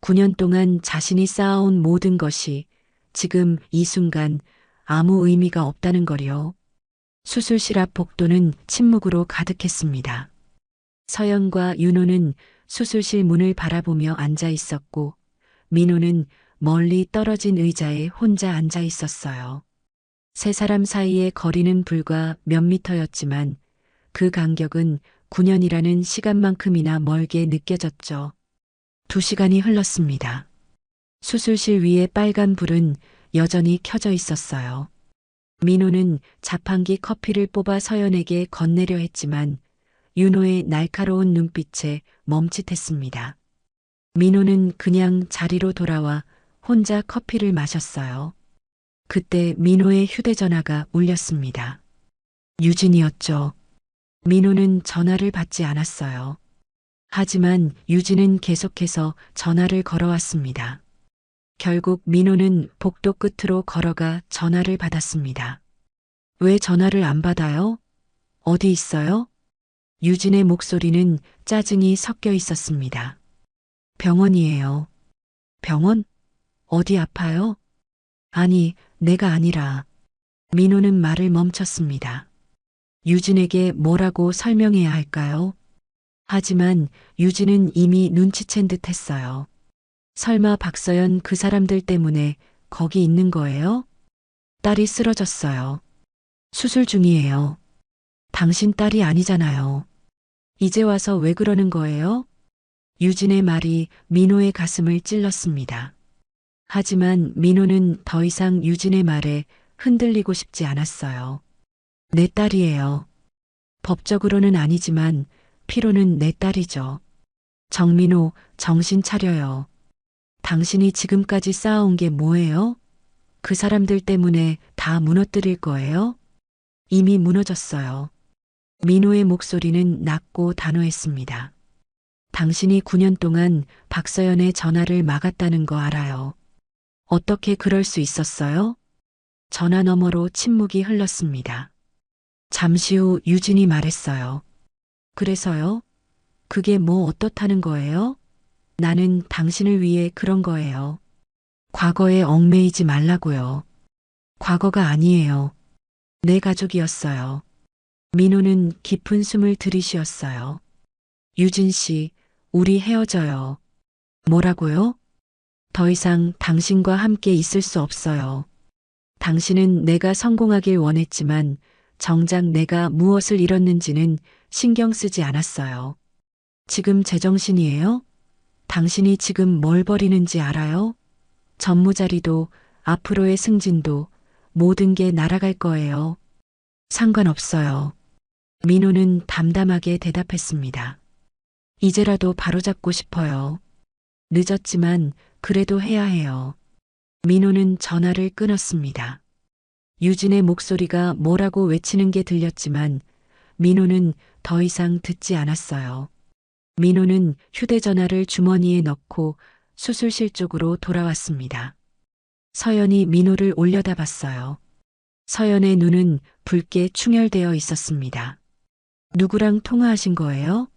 Speaker 3: 9년 동안 자신이 쌓아온 모든 것이 지금 이 순간 아무 의미가 없다는 거요. 수술실 앞 복도는 침묵으로 가득했습니다. 서연과 윤호는 수술실 문을 바라보며 앉아 있었고, 민호는 멀리 떨어진 의자에 혼자 앉아 있었어요. 세 사람 사이의 거리는 불과 몇 미터였지만 그 간격은 9년이라는 시간만큼이나 멀게 느껴졌죠. 2시간이 흘렀습니다. 수술실 위에 빨간 불은 여전히 켜져 있었어요. 민호는 자판기 커피를 뽑아 서연에게 건네려 했지만 윤호의 날카로운 눈빛에 멈칫했습니다. 민호는 그냥 자리로 돌아와 혼자 커피를 마셨어요. 그때 민호의 휴대전화가 울렸습니다. 유진이었죠. 민호는 전화를 받지 않았어요. 하지만 유진은 계속해서 전화를 걸어왔습니다. 결국 민호는 복도 끝으로 걸어가 전화를 받았습니다. 왜 전화를 안 받아요? 어디 있어요? 유진의 목소리는 짜증이 섞여 있었습니다. 병원이에요. 병원? 어디 아파요? 아니, 내가 아니라. 민호는 말을 멈췄습니다. 유진에게 뭐라고 설명해야 할까요? 하지만 유진은 이미 눈치챈 듯 했어요. 설마 박서연 그 사람들 때문에 거기 있는 거예요? 딸이 쓰러졌어요. 수술 중이에요. 당신 딸이 아니잖아요. 이제 와서 왜 그러는 거예요? 유진의 말이 민호의 가슴을 찔렀습니다. 하지만 민호는 더 이상 유진의 말에 흔들리고 싶지 않았어요. 내 딸이에요. 법적으로는 아니지만 피로는 내 딸이죠. 정민호, 정신 차려요. 당신이 지금까지 쌓아온 게 뭐예요? 그 사람들 때문에 다 무너뜨릴 거예요? 이미 무너졌어요. 민호의 목소리는 낮고 단호했습니다. 당신이 9년 동안 박서연의 전화를 막았다는 거 알아요. 어떻게 그럴 수 있었어요? 전화 너머로 침묵이 흘렀습니다. 잠시 후 유진이 말했어요. 그래서요? 그게 뭐 어떻다는 거예요? 나는 당신을 위해 그런 거예요. 과거에 얽매이지 말라고요. 과거가 아니에요. 내 가족이었어요. 민호는 깊은 숨을 들이쉬었어요. 유진 씨, 우리 헤어져요. 뭐라고요? 더 이상 당신과 함께 있을 수 없어요. 당신은 내가 성공하길 원했지만 정작 내가 무엇을 잃었는지는 신경 쓰지 않았어요. 지금 제정신이에요? 당신이 지금 뭘 버리는지 알아요? 전무자리도 앞으로의 승진도 모든 게 날아갈 거예요. 상관없어요. 민호는 담담하게 대답했습니다. 이제라도 바로잡고 싶어요. 늦었지만 그래도 해야 해요. 민호는 전화를 끊었습니다. 유진의 목소리가 뭐라고 외치는 게 들렸지만 민호는 더 이상 듣지 않았어요. 민호는 휴대전화를 주머니에 넣고 수술실 쪽으로 돌아왔습니다. 서연이 민호를 올려다봤어요. 서연의 눈은 붉게 충혈되어 있었습니다. 누구랑 통화하신 거예요?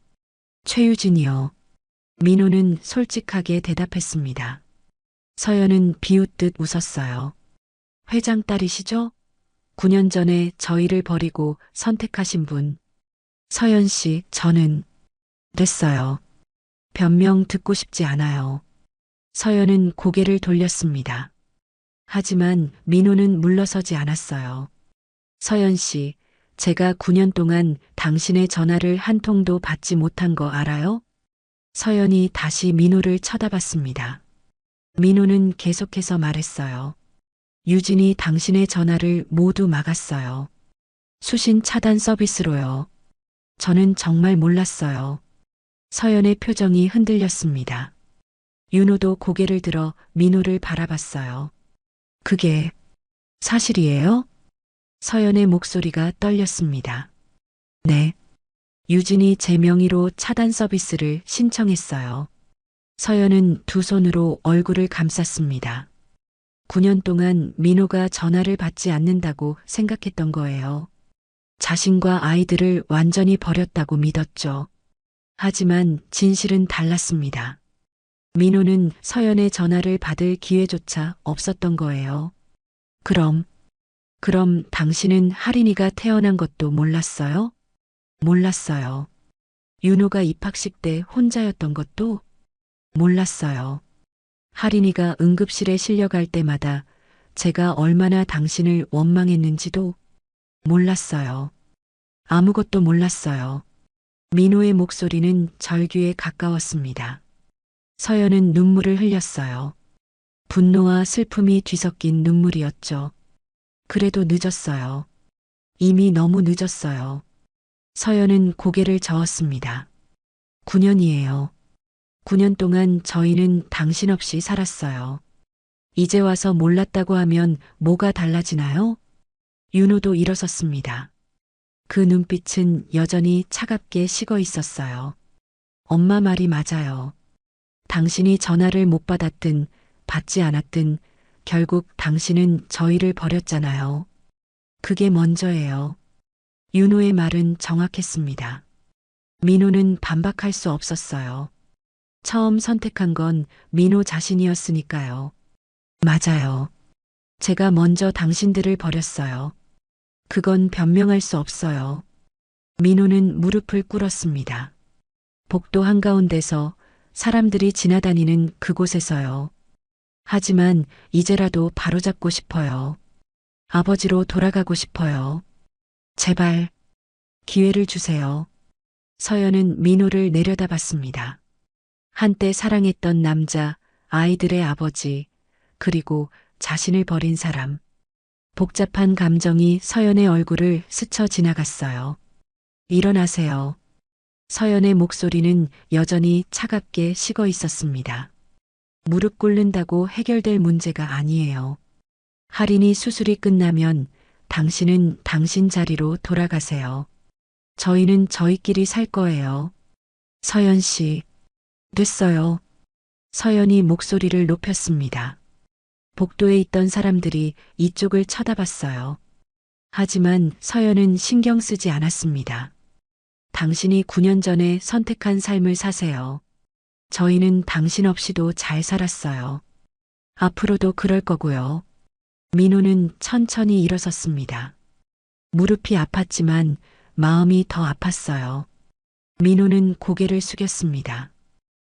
Speaker 3: 최유진이요. 민호는 솔직하게 대답했습니다. 서연은 비웃듯 웃었어요. 회장 딸이시죠? 9년 전에 저희를 버리고 선택하신 분. 서연 씨, 저는 됐어요. 변명 듣고 싶지 않아요. 서연은 고개를 돌렸습니다. 하지만 민호는 물러서지 않았어요. 서연 씨, 제가 9년 동안 당신의 전화를 한 통도 받지 못한 거 알아요? 서연이 다시 민호를 쳐다봤습니다. 민호는 계속해서 말했어요. 유진이 당신의 전화를 모두 막았어요. 수신 차단 서비스로요. 저는 정말 몰랐어요. 서연의 표정이 흔들렸습니다. 윤호도 고개를 들어 민호를 바라봤어요. 그게 사실이에요? 서연의 목소리가 떨렸습니다. 네. 유진이 제 명의로 차단 서비스를 신청했어요. 서연은 두 손으로 얼굴을 감쌌습니다. 9년 동안 민호가 전화를 받지 않는다고 생각했던 거예요. 자신과 아이들을 완전히 버렸다고 믿었죠. 하지만 진실은 달랐습니다. 민호는 서연의 전화를 받을 기회조차 없었던 거예요. 그럼 당신은 하린이가 태어난 것도 몰랐어요? 몰랐어요. 윤호가 입학식 때 혼자였던 것도 몰랐어요. 하린이가 응급실에 실려갈 때마다 제가 얼마나 당신을 원망했는지도 몰랐어요. 아무것도 몰랐어요. 민호의 목소리는 절규에 가까웠습니다. 서연은 눈물을 흘렸어요. 분노와 슬픔이 뒤섞인 눈물이었죠. 그래도 늦었어요. 이미 너무 늦었어요. 서연은 고개를 저었습니다. 9년이에요. 9년 동안 저희는 당신 없이 살았어요. 이제 와서 몰랐다고 하면 뭐가 달라지나요? 윤호도 일어섰습니다. 그 눈빛은 여전히 차갑게 식어 있었어요. 엄마 말이 맞아요. 당신이 전화를 못 받았든 받지 않았든 결국 당신은 저희를 버렸잖아요. 그게 먼저예요. 윤호의 말은 정확했습니다. 민호는 반박할 수 없었어요. 처음 선택한 건 민호 자신이었으니까요. 맞아요. 제가 먼저 당신들을 버렸어요. 그건 변명할 수 없어요. 민호는 무릎을 꿇었습니다. 복도 한가운데서 사람들이 지나다니는 그곳에서요. 하지만 이제라도 바로잡고 싶어요. 아버지로 돌아가고 싶어요. 제발 기회를 주세요. 서연은 민호를 내려다봤습니다. 한때 사랑했던 남자, 아이들의 아버지, 그리고 자신을 버린 사람. 복잡한 감정이 서연의 얼굴을 스쳐 지나갔어요. 일어나세요. 서연의 목소리는 여전히 차갑게 식어 있었습니다. 무릎 꿇는다고 해결될 문제가 아니에요. 할인이 수술이 끝나면 당신은 당신 자리로 돌아가세요. 저희는 저희끼리 살 거예요. 서연 씨, 됐어요. 서연이 목소리를 높였습니다. 복도에 있던 사람들이 이쪽을 쳐다봤어요. 하지만 서연은 신경 쓰지 않았습니다. 당신이 9년 전에 선택한 삶을 사세요. 저희는 당신 없이도 잘 살았어요. 앞으로도 그럴 거고요. 민호는 천천히 일어섰습니다. 무릎이 아팠지만 마음이 더 아팠어요. 민호는 고개를 숙였습니다.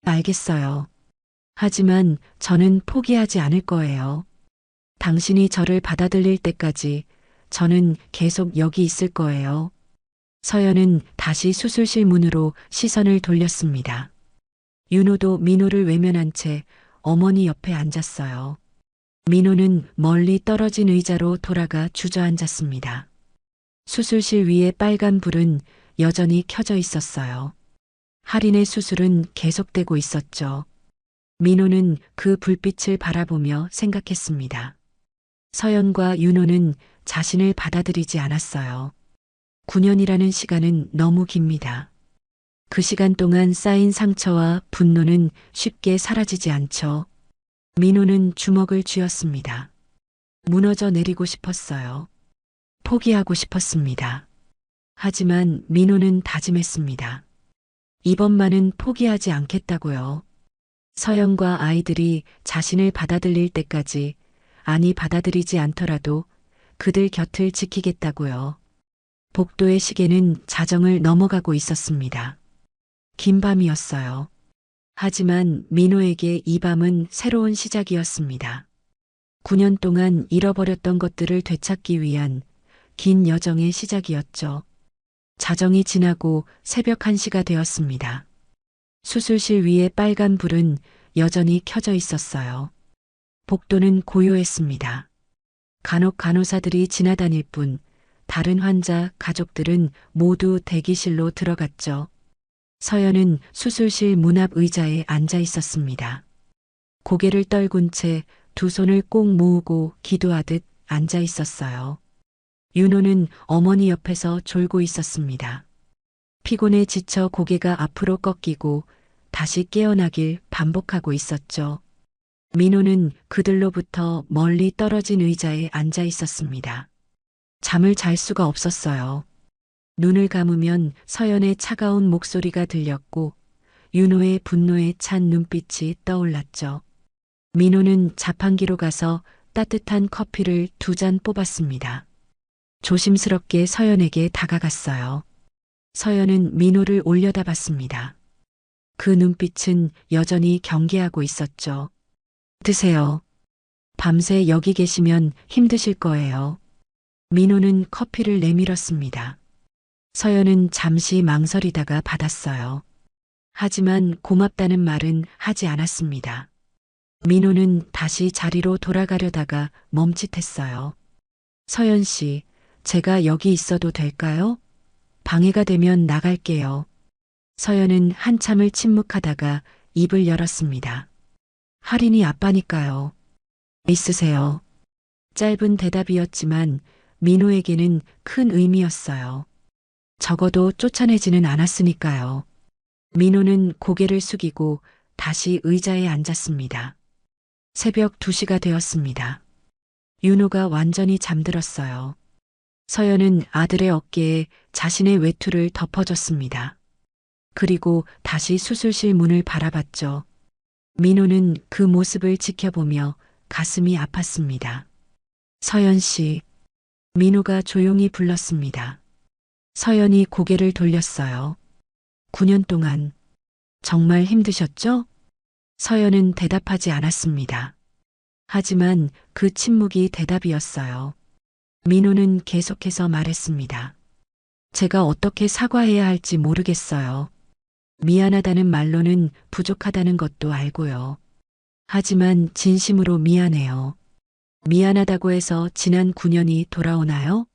Speaker 3: 알겠어요. 하지만 저는 포기하지 않을 거예요. 당신이 저를 받아들일 때까지 저는 계속 여기 있을 거예요. 서연은 다시 수술실 문으로 시선을 돌렸습니다. 윤호도 민호를 외면한 채 어머니 옆에 앉았어요. 민호는 멀리 떨어진 의자로 돌아가 주저앉았습니다. 수술실 위에 빨간 불은 여전히 켜져 있었어요. 할인의 수술은 계속되고 있었죠. 민호는 그 불빛을 바라보며 생각했습니다. 서연과 윤호는 자신을 받아들이지 않았어요. 9년이라는 시간은 너무 깁니다. 그 시간 동안 쌓인 상처와 분노는 쉽게 사라지지 않죠. 민호는 주먹을 쥐었습니다. 무너져 내리고 싶었어요. 포기하고 싶었습니다. 하지만 민호는 다짐했습니다. 이번만은 포기하지 않겠다고요. 서연과 아이들이 자신을 받아들일 때까지, 아니 받아들이지 않더라도 그들 곁을 지키겠다고요. 복도의 시계는 자정을 넘어가고 있었습니다. 긴 밤이었어요. 하지만 민호에게 이 밤은 새로운 시작이었습니다. 9년 동안 잃어버렸던 것들을 되찾기 위한 긴 여정의 시작이었죠. 자정이 지나고 새벽 1시가 되었습니다. 수술실 위에 빨간 불은 여전히 켜져 있었어요. 복도는 고요했습니다. 간혹 간호사들이 지나다닐 뿐 다른 환자 가족들은 모두 대기실로 들어갔죠. 서연은 수술실 문 앞 의자에 앉아 있었습니다. 고개를 떨군 채 두 손을 꼭 모으고 기도하듯 앉아 있었어요. 윤호는 어머니 옆에서 졸고 있었습니다. 피곤에 지쳐 고개가 앞으로 꺾이고 다시 깨어나길 반복하고 있었죠. 민호는 그들로부터 멀리 떨어진 의자에 앉아 있었습니다. 잠을 잘 수가 없었어요. 눈을 감으면 서연의 차가운 목소리가 들렸고 윤호의 분노에 찬 눈빛이 떠올랐죠. 민호는 자판기로 가서 따뜻한 커피를 2잔 뽑았습니다. 조심스럽게 서연에게 다가갔어요. 서연은 민호를 올려다봤습니다. 그 눈빛은 여전히 경계하고 있었죠. 드세요. 밤새 여기 계시면 힘드실 거예요. 민호는 커피를 내밀었습니다. 서연은 잠시 망설이다가 받았어요. 하지만 고맙다는 말은 하지 않았습니다. 민호는 다시 자리로 돌아가려다가 멈칫했어요. 서연 씨, 제가 여기 있어도 될까요? 방해가 되면 나갈게요. 서연은 한참을 침묵하다가 입을 열었습니다. 할인이 아빠니까요. 있으세요. 짧은 대답이었지만 민호에게는 큰 의미였어요. 적어도 쫓아내지는 않았으니까요. 민호는 고개를 숙이고 다시 의자에 앉았습니다. 새벽 2시가 되었습니다. 윤호가 완전히 잠들었어요. 서연은 아들의 어깨에 자신의 외투를 덮어줬습니다. 그리고 다시 수술실 문을 바라봤죠. 민호는 그 모습을 지켜보며 가슴이 아팠습니다. 서연 씨, 민호가 조용히 불렀습니다. 서연이 고개를 돌렸어요. 9년 동안 정말 힘드셨죠? 서연은 대답하지 않았습니다. 하지만 그 침묵이 대답이었어요. 민호는 계속해서 말했습니다. 제가 어떻게 사과해야 할지 모르겠어요. 미안하다는 말로는 부족하다는 것도 알고요. 하지만 진심으로 미안해요. 미안하다고 해서 지난 9년이 돌아오나요?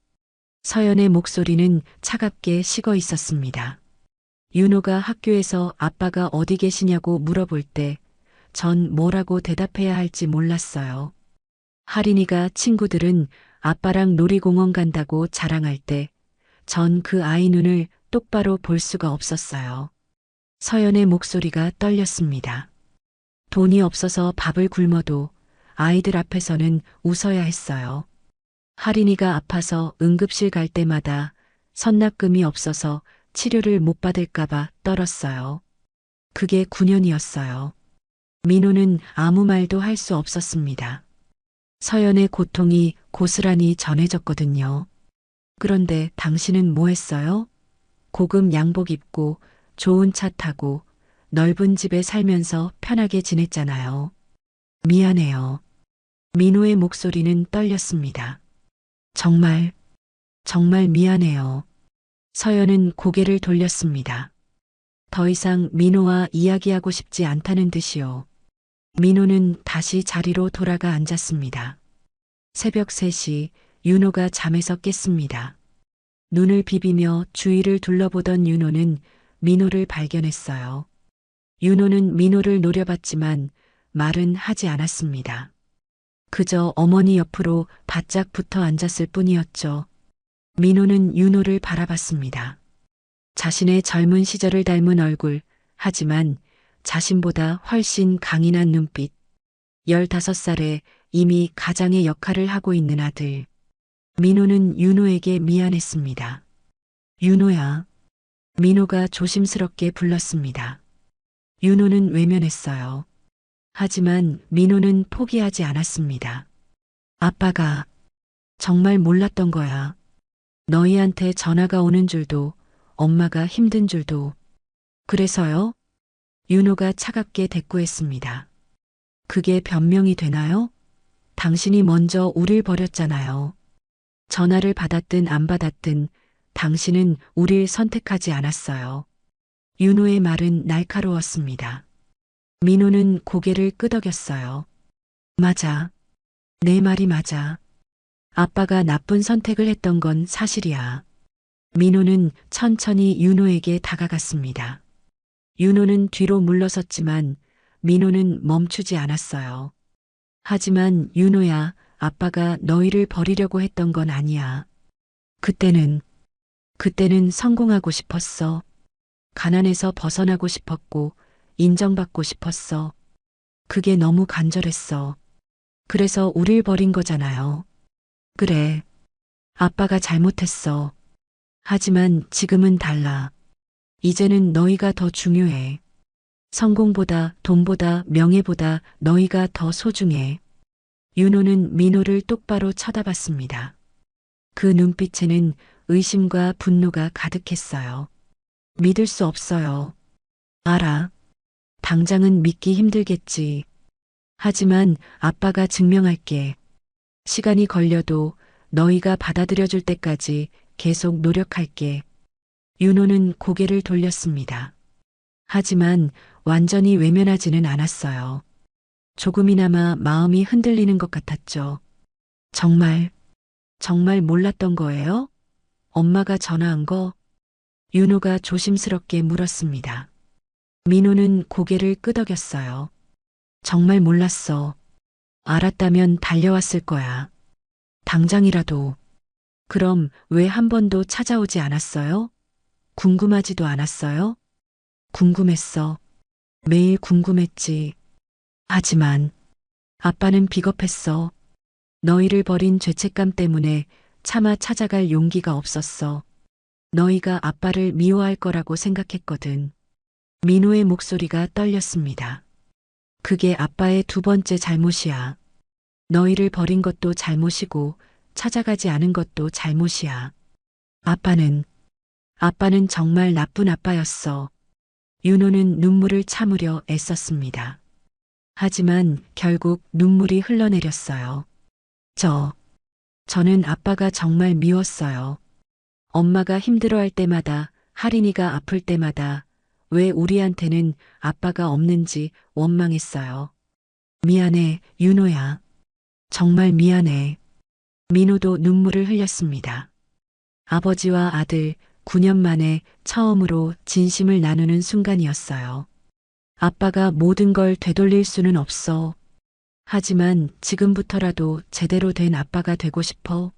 Speaker 3: 서연의 목소리는 차갑게 식어 있었습니다. 윤호가 학교에서 아빠가 어디 계시냐고 물어볼 때 전 뭐라고 대답해야 할지 몰랐어요. 할인이가 친구들은 아빠랑 놀이공원 간다고 자랑할 때 전 그 아이 눈을 똑바로 볼 수가 없었어요. 서연의 목소리가 떨렸습니다. 돈이 없어서 밥을 굶어도 아이들 앞에서는 웃어야 했어요. 할인이가 아파서 응급실 갈 때마다 선납금이 없어서 치료를 못 받을까봐 떨었어요. 그게 9년이었어요. 민호는 아무 말도 할 수 없었습니다. 서연의 고통이 고스란히 전해졌거든요. 그런데 당신은 뭐 했어요? 고급 양복 입고 좋은 차 타고 넓은 집에 살면서 편하게 지냈잖아요. 미안해요. 민호의 목소리는 떨렸습니다. 정말 미안해요. 서연은 고개를 돌렸습니다. 더 이상 민호와 이야기하고 싶지 않다는 듯이요. 민호는 다시 자리로 돌아가 앉았습니다. 새벽 3시 윤호가 잠에서 깼습니다. 눈을 비비며 주위를 둘러보던 윤호는 민호를 발견했어요. 윤호는 민호를 노려봤지만 말은 하지 않았습니다. 그저 어머니 옆으로 바짝 붙어 앉았을 뿐이었죠. 민호는 윤호를 바라봤습니다. 자신의 젊은 시절을 닮은 얼굴, 하지만 자신보다 훨씬 강인한 눈빛. 15살에 이미 가장의 역할을 하고 있는 아들. 민호는 윤호에게 미안했습니다. 윤호야. 민호가 조심스럽게 불렀습니다. 윤호는 외면했어요. 하지만 민호는 포기하지 않았습니다. 아빠가 정말 몰랐던 거야. 너희한테 전화가 오는 줄도, 엄마가 힘든 줄도. 그래서요? 윤호가 차갑게 대꾸했습니다. 그게 변명이 되나요? 당신이 먼저 우릴 버렸잖아요. 전화를 받았든 안 받았든 당신은 우릴 선택하지 않았어요. 윤호의 말은 날카로웠습니다. 민호는 고개를 끄덕였어요. 맞아. 내 말이 맞아. 아빠가 나쁜 선택을 했던 건 사실이야. 민호는 천천히 윤호에게 다가갔습니다. 윤호는 뒤로 물러섰지만 민호는 멈추지 않았어요. 하지만 윤호야, 아빠가 너희를 버리려고 했던 건 아니야. 그때는 성공하고 싶었어. 가난에서 벗어나고 싶었고 인정받고 싶었어. 그게 너무 간절했어. 그래서 우릴 버린 거잖아요. 그래. 아빠가 잘못했어. 하지만 지금은 달라. 이제는 너희가 더 중요해. 성공보다 돈보다 명예보다 너희가 더 소중해. 윤호는 민호를 똑바로 쳐다봤습니다. 그 눈빛에는 의심과 분노가 가득했어요. 믿을 수 없어요. 알아. 당장은 믿기 힘들겠지. 하지만 아빠가 증명할게. 시간이 걸려도 너희가 받아들여줄 때까지 계속 노력할게. 윤호는 고개를 돌렸습니다. 하지만 완전히 외면하지는 않았어요. 조금이나마 마음이 흔들리는 것 같았죠. 정말 몰랐던 거예요? 엄마가 전화한 거? 윤호가 조심스럽게 물었습니다. 민호는 고개를 끄덕였어요. 정말 몰랐어. 알았다면 달려왔을 거야. 당장이라도. 그럼 왜 한 번도 찾아오지 않았어요? 궁금하지도 않았어요? 궁금했어. 매일 궁금했지. 하지만 아빠는 비겁했어. 너희를 버린 죄책감 때문에 차마 찾아갈 용기가 없었어. 너희가 아빠를 미워할 거라고 생각했거든. 민호의 목소리가 떨렸습니다. 그게 아빠의 두 번째 잘못이야. 너희를 버린 것도 잘못이고 찾아가지 않은 것도 잘못이야. 아빠는 정말 나쁜 아빠였어. 윤호는 눈물을 참으려 애썼습니다. 하지만 결국 눈물이 흘러내렸어요. 저는 아빠가 정말 미웠어요. 엄마가 힘들어할 때마다, 할인이가 아플 때마다 왜 우리한테는 아빠가 없는지 원망했어요. 미안해, 윤호야. 정말 미안해. 민호도 눈물을 흘렸습니다. 아버지와 아들 9년 만에 처음으로 진심을 나누는 순간이었어요. 아빠가 모든 걸 되돌릴 수는 없어. 하지만 지금부터라도 제대로 된 아빠가 되고 싶어.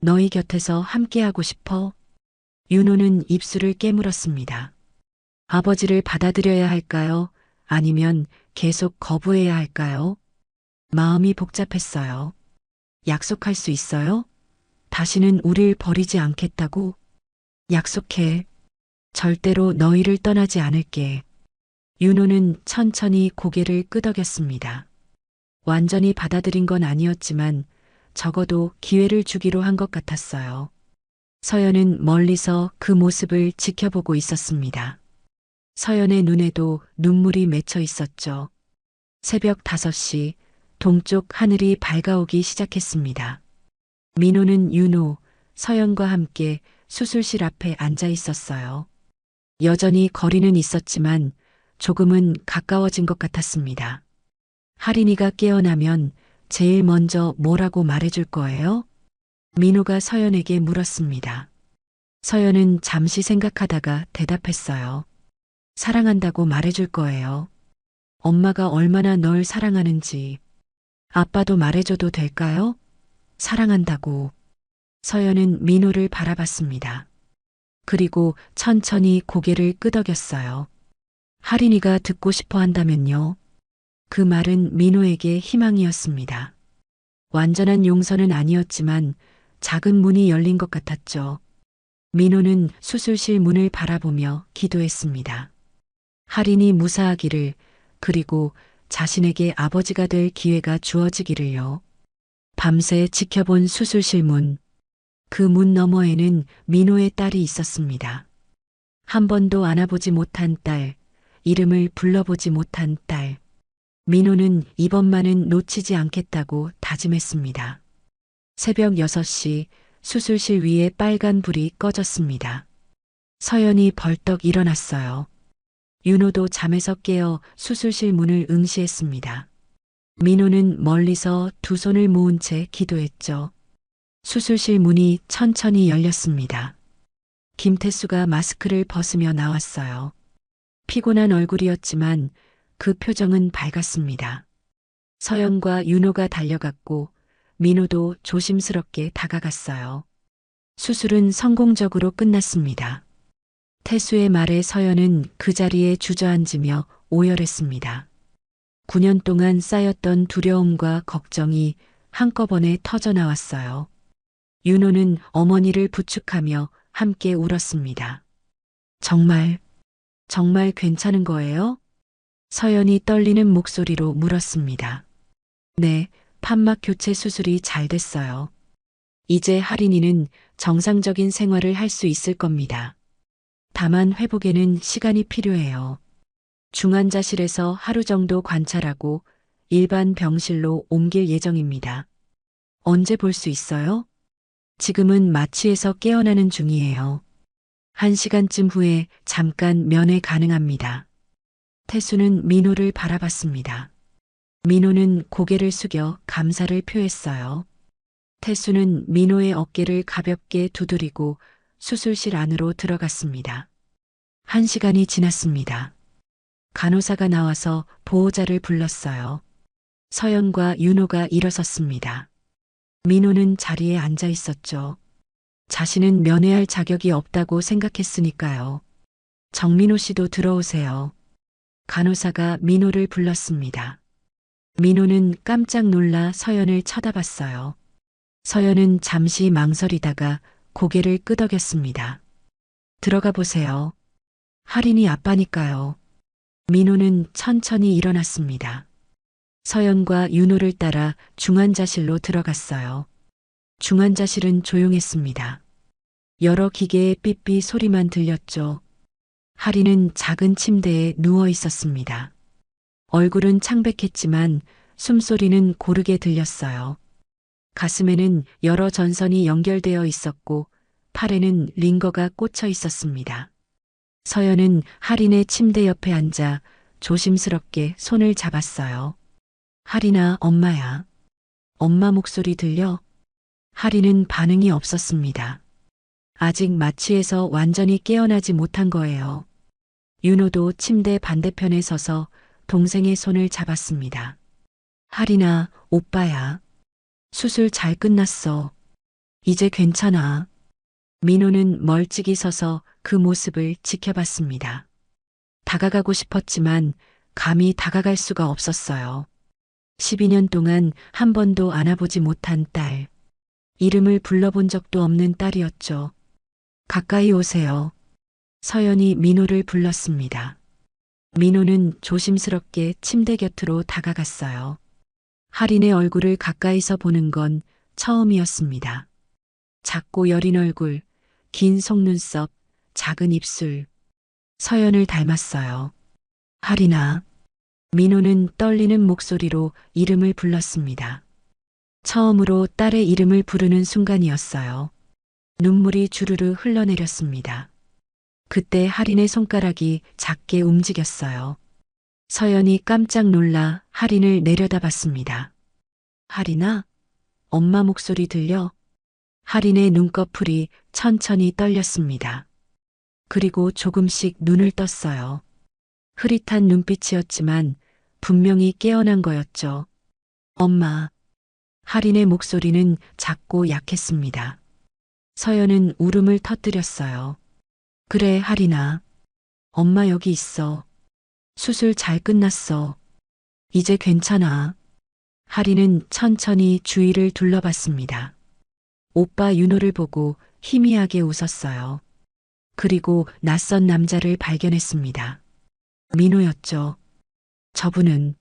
Speaker 3: 너희 곁에서 함께하고 싶어. 윤호는 입술을 깨물었습니다. 아버지를 받아들여야 할까요? 아니면 계속 거부해야 할까요? 마음이 복잡했어요. 약속할 수 있어요? 다시는 우릴 버리지 않겠다고? 약속해. 절대로 너희를 떠나지 않을게. 윤호는 천천히 고개를 끄덕였습니다. 완전히 받아들인 건 아니었지만 적어도 기회를 주기로 한 것 같았어요. 서연은 멀리서 그 모습을 지켜보고 있었습니다. 서연의 눈에도 눈물이 맺혀 있었죠. 새벽 5시 동쪽 하늘이 밝아오기 시작했습니다. 민호는 윤호, 서연과 함께 수술실 앞에 앉아 있었어요. 여전히 거리는 있었지만 조금은 가까워진 것 같았습니다. 할인이가 깨어나면 제일 먼저 뭐라고 말해줄 거예요? 민호가 서연에게 물었습니다. 서연은 잠시 생각하다가 대답했어요. 사랑한다고 말해줄 거예요. 엄마가 얼마나 널 사랑하는지. 아빠도 말해줘도 될까요? 사랑한다고. 서연은 민호를 바라봤습니다. 그리고 천천히 고개를 끄덕였어요. 할인이가 듣고 싶어 한다면요. 그 말은 민호에게 희망이었습니다. 완전한 용서는 아니었지만 작은 문이 열린 것 같았죠. 민호는 수술실 문을 바라보며 기도했습니다. 할인이 무사하기를, 그리고 자신에게 아버지가 될 기회가 주어지기를요. 밤새 지켜본 수술실 문. 그 문 너머에는 민호의 딸이 있었습니다. 한 번도 안아보지 못한 딸, 이름을 불러보지 못한 딸. 민호는 이번만은 놓치지 않겠다고 다짐했습니다. 새벽 6시 수술실 위에 빨간 불이 꺼졌습니다. 서연이 벌떡 일어났어요. 윤호도 잠에서 깨어 수술실 문을 응시했습니다. 민호는 멀리서 두 손을 모은 채 기도했죠. 수술실 문이 천천히 열렸습니다. 김태수가 마스크를 벗으며 나왔어요. 피곤한 얼굴이었지만 그 표정은 밝았습니다. 서연과 윤호가 달려갔고 민호도 조심스럽게 다가갔어요. 수술은 성공적으로 끝났습니다. 태수의 말에 서연은 그 자리에 주저앉으며 오열했습니다. 9년 동안 쌓였던 두려움과 걱정이 한꺼번에 터져나왔어요. 윤호는 어머니를 부축하며 함께 울었습니다. 정말 괜찮은 거예요? 서연이 떨리는 목소리로 물었습니다. 네, 판막 교체 수술이 잘 됐어요. 이제 할인이는 정상적인 생활을 할 수 있을 겁니다. 다만 회복에는 시간이 필요해요. 중환자실에서 하루 정도 관찰하고 일반 병실로 옮길 예정입니다. 언제 볼 수 있어요? 지금은 마취에서 깨어나는 중이에요. 1시간쯤 후에 잠깐 면회 가능합니다. 태수는 민호를 바라봤습니다. 민호는 고개를 숙여 감사를 표했어요. 태수는 민호의 어깨를 가볍게 두드리고 수술실 안으로 들어갔습니다. 1시간이 지났습니다. 간호사가 나와서 보호자를 불렀어요. 서연과 윤호가 일어섰습니다. 민호는 자리에 앉아 있었죠. 자신은 면회할 자격이 없다고 생각했으니까요. 정민호 씨도 들어오세요. 간호사가 민호를 불렀습니다. 민호는 깜짝 놀라 서연을 쳐다봤어요. 서연은 잠시 망설이다가 고개를 끄덕였습니다. 들어가 보세요. 할인이 아빠니까요. 민호는 천천히 일어났습니다. 서연과 윤호를 따라 중환자실로 들어갔어요. 중환자실은 조용했습니다. 여러 기계의 삐삐 소리만 들렸죠. 할인은 작은 침대에 누워 있었습니다. 얼굴은 창백했지만 숨소리는 고르게 들렸어요. 가슴에는 여러 전선이 연결되어 있었고 팔에는 링거가 꽂혀 있었습니다. 서연은 할인의 침대 옆에 앉아 조심스럽게 손을 잡았어요. 할인아, 엄마야. 엄마 목소리 들려? 할인은 반응이 없었습니다. 아직 마취에서 완전히 깨어나지 못한 거예요. 윤호도 침대 반대편에 서서 동생의 손을 잡았습니다. 할인아, 오빠야. 수술 잘 끝났어. 이제 괜찮아. 민호는 멀찍이 서서 그 모습을 지켜봤습니다. 다가가고 싶었지만 감히 다가갈 수가 없었어요. 12년 동안 한 번도 안아보지 못한 딸. 이름을 불러본 적도 없는 딸이었죠. 가까이 오세요. 서연이 민호를 불렀습니다. 민호는 조심스럽게 침대 곁으로 다가갔어요. 할인의 얼굴을 가까이서 보는 건 처음이었습니다. 작고 여린 얼굴, 긴 속눈썹, 작은 입술. 서연을 닮았어요. 할인아. 민호는 떨리는 목소리로 이름을 불렀습니다. 처음으로 딸의 이름을 부르는 순간이었어요. 눈물이 주르르 흘러내렸습니다. 그때 할인의 손가락이 작게 움직였어요. 서연이 깜짝 놀라 할인을 내려다봤습니다. 할인아? 엄마 목소리 들려? 할인의 눈꺼풀이 천천히 떨렸습니다. 그리고 조금씩 눈을 떴어요. 흐릿한 눈빛이었지만 분명히 깨어난 거였죠. 엄마. 할인의 목소리는 작고 약했습니다. 서연은 울음을 터뜨렸어요. 그래, 할인아. 엄마 여기 있어. 수술 잘 끝났어. 이제 괜찮아. 할인은 천천히 주위를 둘러봤습니다. 오빠 윤호를 보고 희미하게 웃었어요. 그리고 낯선 남자를 발견했습니다. 민호였죠. 저분은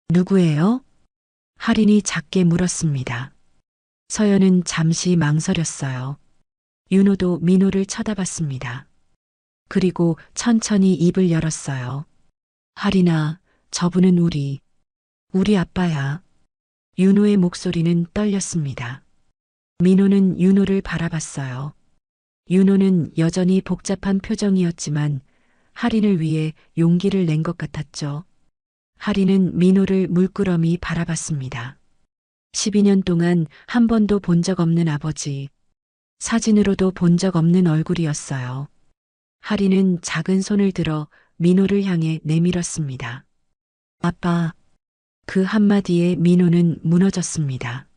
Speaker 3: 누구예요? 할인이 작게 물었습니다. 서연은 잠시 망설였어요. 윤호도 민호를 쳐다봤습니다. 그리고 천천히 입을 열었어요. 할인아, 저분은 우리 아빠야. 윤호의 목소리는 떨렸습니다. 민호는 윤호를 바라봤어요. 윤호는 여전히 복잡한 표정이었지만 할인을 위해 용기를 낸 것 같았죠. 하리는 민호를 물끄러미 바라봤습니다. 12년 동안 한 번도 본 적 없는 아버지, 사진으로도 본 적 없는 얼굴이었어요. 하리는 작은 손을 들어 민호를 향해 내밀었습니다. 아빠, 그 한마디에 민호는 무너졌습니다.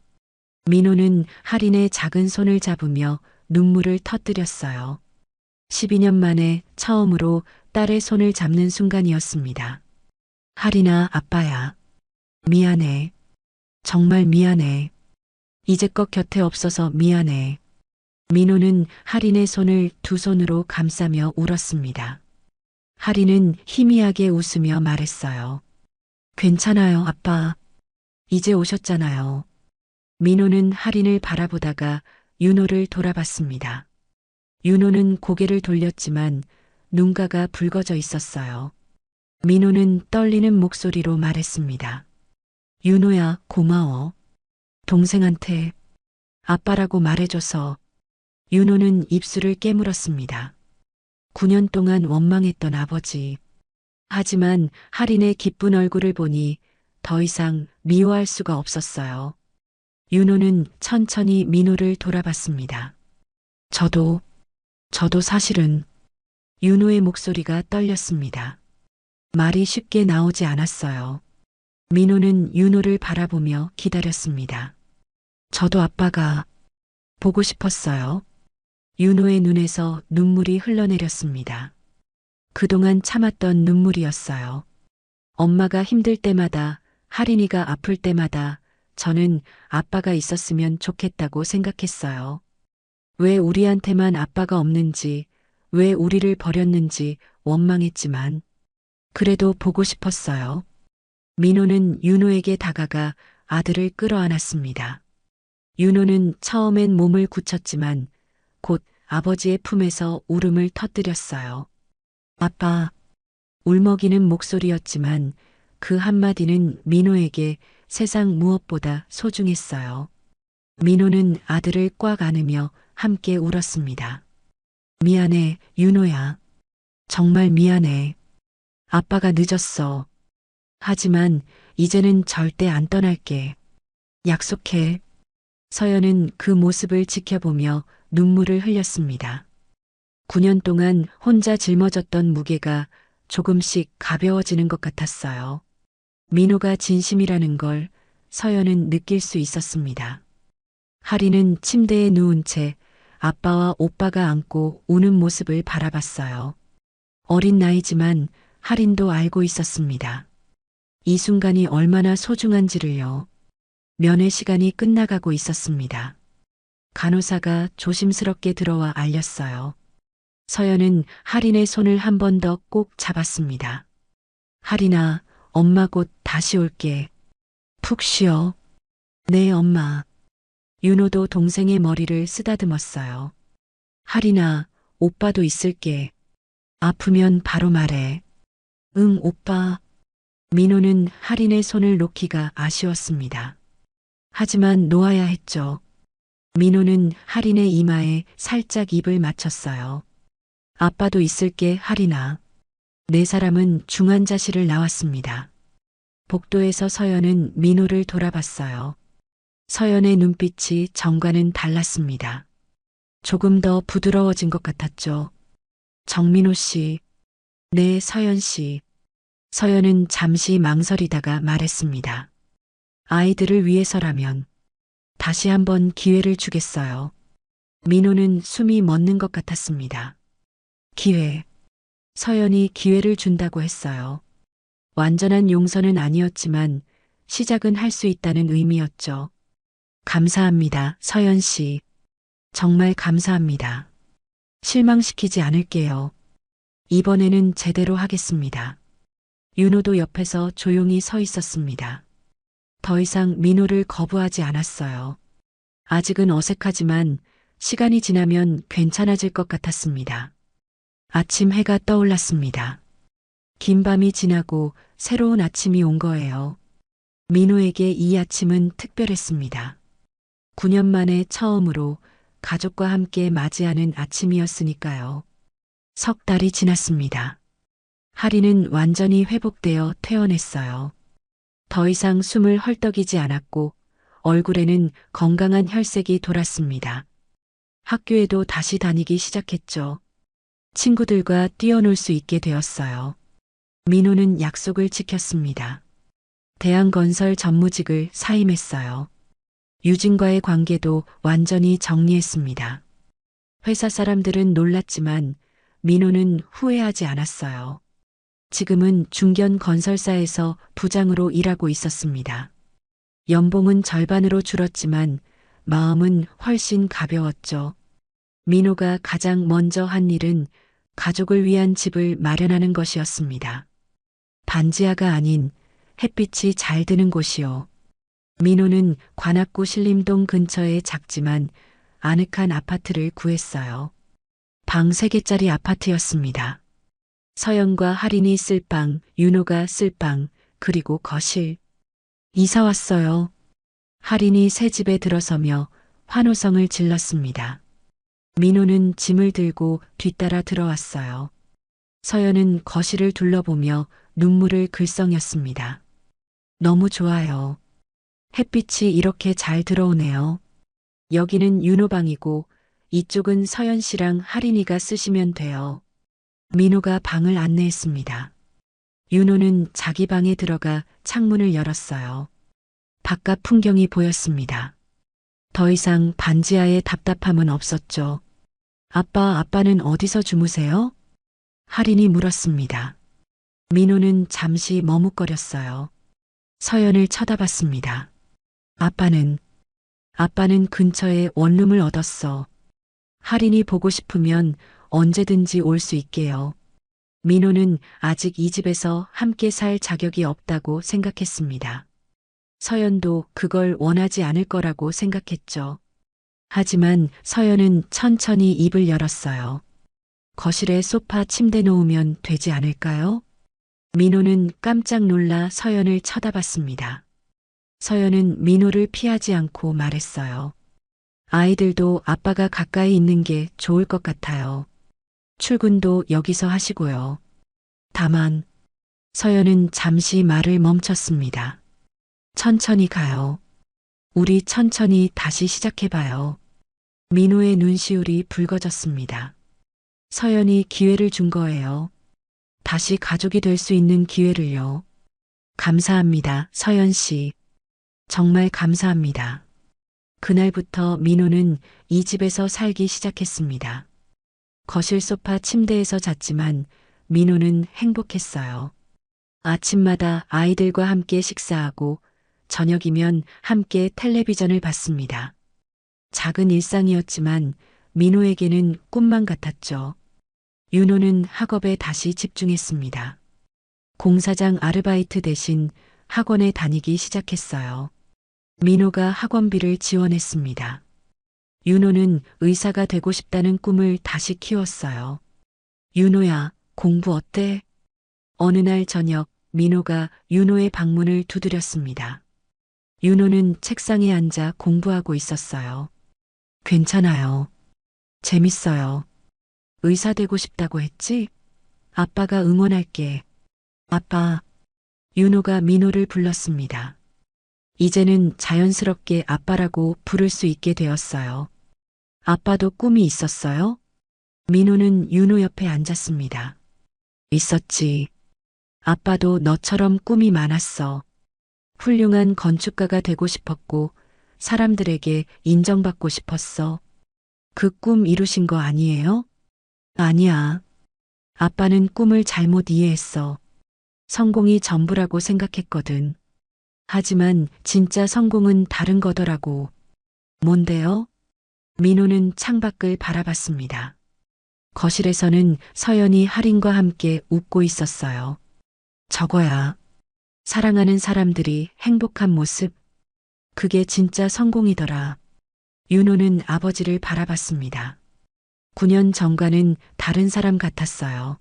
Speaker 3: 민호는 하린의 작은 손을 잡으며 눈물을 터뜨렸어요. 12년 만에 처음으로 딸의 손을 잡는 순간이었습니다. 하린아, 아빠야. 미안해. 정말 미안해. 이제껏 곁에 없어서 미안해. 민호는 하린의 손을 두 손으로 감싸며 울었습니다. 하린은 희미하게 웃으며 말했어요. 괜찮아요, 아빠. 이제 오셨잖아요. 민호는 하린을 바라보다가 윤호를 돌아봤습니다. 윤호는 고개를 돌렸지만 눈가가 붉어져 있었어요. 민호는 떨리는 목소리로 말했습니다. 윤호야, 고마워. 동생한테 아빠라고 말해줘서. 윤호는 입술을 깨물었습니다. 9년 동안 원망했던 아버지. 하지만 하린의 기쁜 얼굴을 보니 더 이상 미워할 수가 없었어요. 윤호는 천천히 민호를 돌아봤습니다. 저도 사실은. 윤호의 목소리가 떨렸습니다. 말이 쉽게 나오지 않았어요. 민호는 윤호를 바라보며 기다렸습니다. 저도 아빠가 보고 싶었어요. 윤호의 눈에서 눈물이 흘러내렸습니다. 그동안 참았던 눈물이었어요. 엄마가 힘들 때마다, 하린이가 아플 때마다 저는 아빠가 있었으면 좋겠다고 생각했어요. 왜 우리한테만 아빠가 없는지, 왜 우리를 버렸는지 원망했지만, 그래도 보고 싶었어요. 민호는 윤호에게 다가가 아들을 끌어안았습니다. 윤호는 처음엔 몸을 굳혔지만 곧 아버지의 품에서 울음을 터뜨렸어요. 아빠, 울먹이는 목소리였지만 그 한마디는 민호에게 세상 무엇보다 소중했어요. 민호는 아들을 꽉 안으며 함께 울었습니다. 미안해, 윤호야. 정말 미안해. 아빠가 늦었어. 하지만 이제는 절대 안 떠날게. 약속해. 서연은 그 모습을 지켜보며 눈물을 흘렸습니다. 9년 동안 혼자 짊어졌던 무게가 조금씩 가벼워지는 것 같았어요. 민호가 진심이라는 걸 서연은 느낄 수 있었습니다. 하리는 침대에 누운 채 아빠와 오빠가 안고 우는 모습을 바라봤어요. 어린 나이지만 하린도 알고 있었습니다. 이 순간이 얼마나 소중한지를요. 면회 시간이 끝나가고 있었습니다. 간호사가 조심스럽게 들어와 알렸어요. 서연은 하린의 손을 한 번 더 꼭 잡았습니다. 하린아, 엄마 곧 다시 올게. 푹 쉬어. 네, 엄마. 윤호도 동생의 머리를 쓰다듬었어요. 하린아, 오빠도 있을게. 아프면 바로 말해. 응, 오빠. 민호는 하린의 손을 놓기가 아쉬웠습니다. 하지만 놓아야 했죠. 민호는 하린의 이마에 살짝 입을 맞췄어요. 아빠도 있을게, 하린아. 네 사람은 중환자실을 나왔습니다. 복도에서 서연은 민호를 돌아봤어요. 서연의 눈빛이 전과는 달랐습니다. 조금 더 부드러워진 것 같았죠. 정민호 씨. 네, 서연 씨. 서연은 잠시 망설이다가 말했습니다. 아이들을 위해서라면 다시 한번 기회를 주겠어요. 민호는 숨이 멎는 것 같았습니다. 기회. 서연이 기회를 준다고 했어요. 완전한 용서는 아니었지만 시작은 할 수 있다는 의미였죠. 감사합니다, 서연 씨. 정말 감사합니다. 실망시키지 않을게요. 이번에는 제대로 하겠습니다. 윤호도 옆에서 조용히 서 있었습니다. 더 이상 민호를 거부하지 않았어요. 아직은 어색하지만 시간이 지나면 괜찮아질 것 같았습니다. 아침 해가 떠올랐습니다. 긴 밤이 지나고 새로운 아침이 온 거예요. 민호에게 이 아침은 특별했습니다. 9년 만에 처음으로 가족과 함께 맞이하는 아침이었으니까요. 석 달이 지났습니다. 하리는 완전히 회복되어 퇴원했어요. 더 이상 숨을 헐떡이지 않았고 얼굴에는 건강한 혈색이 돌았습니다. 학교에도 다시 다니기 시작했죠. 친구들과 뛰어놀 수 있게 되었어요. 민호는 약속을 지켰습니다. 대한건설 전무직을 사임했어요. 유진과의 관계도 완전히 정리했습니다. 회사 사람들은 놀랐지만 민호는 후회하지 않았어요. 지금은 중견 건설사에서 부장으로 일하고 있었습니다. 연봉은 절반으로 줄었지만 마음은 훨씬 가벼웠죠. 민호가 가장 먼저 한 일은 가족을 위한 집을 마련하는 것이었습니다. 반지하가 아닌 햇빛이 잘 드는 곳이요. 민호는 관악구 신림동 근처의 작지만 아늑한 아파트를 구했어요. 방 3개짜리 아파트였습니다. 서연과 할인이 쓸 방, 윤호가 쓸 방, 그리고 거실. 이사 왔어요. 할인이 새 집에 들어서며 환호성을 질렀습니다. 민호는 짐을 들고 뒤따라 들어왔어요. 서연은 거실을 둘러보며 눈물을 글썽였습니다. 너무 좋아요. 햇빛이 이렇게 잘 들어오네요. 여기는 윤호 방이고 이쪽은 서연 씨랑 할인이가 쓰시면 돼요. 민호가 방을 안내했습니다. 윤호는 자기 방에 들어가 창문을 열었어요. 바깥 풍경이 보였습니다. 더 이상 반지하의 답답함은 없었죠. 아빠는 어디서 주무세요? 할인이 물었습니다. 민호는 잠시 머뭇거렸어요. 서연을 쳐다봤습니다. 아빠는 근처에 원룸을 얻었어. 할인이 보고 싶으면 언제든지 올 수 있게요. 민호는 아직 이 집에서 함께 살 자격이 없다고 생각했습니다. 서연도 그걸 원하지 않을 거라고 생각했죠. 하지만 서연은 천천히 입을 열었어요. 거실에 소파 침대 놓으면 되지 않을까요? 민호는 깜짝 놀라 서연을 쳐다봤습니다. 서연은 민호를 피하지 않고 말했어요. 아이들도 아빠가 가까이 있는 게 좋을 것 같아요. 출근도 여기서 하시고요. 다만, 서연은 잠시 말을 멈췄습니다. 천천히 가요. 우리 천천히 다시 시작해봐요. 민호의 눈시울이 붉어졌습니다. 서연이 기회를 준 거예요. 다시 가족이 될 수 있는 기회를요. 감사합니다, 서연 씨. 정말 감사합니다. 그날부터 민호는 이 집에서 살기 시작했습니다. 거실 소파 침대에서 잤지만 민호는 행복했어요. 아침마다 아이들과 함께 식사하고 저녁이면 함께 텔레비전을 봤습니다. 작은 일상이었지만 민호에게는 꿈만 같았죠. 윤호는 학업에 다시 집중했습니다. 공사장 아르바이트 대신 학원에 다니기 시작했어요. 민호가 학원비를 지원했습니다. 윤호는 의사가 되고 싶다는 꿈을 다시 키웠어요. 윤호야, 공부 어때? 어느 날 저녁 민호가 윤호의 방문을 두드렸습니다. 윤호는 책상에 앉아 공부하고 있었어요. 괜찮아요. 재밌어요. 의사 되고 싶다고 했지? 아빠가 응원할게. 아빠. 윤호가 민호를 불렀습니다. 이제는 자연스럽게 아빠라고 부를 수 있게 되었어요. 아빠도 꿈이 있었어요? 민호는 윤호 옆에 앉았습니다. 있었지. 아빠도 너처럼 꿈이 많았어. 훌륭한 건축가가 되고 싶었고 사람들에게 인정받고 싶었어. 그 꿈 이루신 거 아니에요? 아니야. 아빠는 꿈을 잘못 이해했어. 성공이 전부라고 생각했거든. 하지만 진짜 성공은 다른 거더라고. 뭔데요? 민호는 창밖을 바라봤습니다. 거실에서는 서연이 할인과 함께 웃고 있었어요. 저거야. 사랑하는 사람들이 행복한 모습. 그게 진짜 성공이더라. 윤호는 아버지를 바라봤습니다. 9년 전과는 다른 사람 같았어요.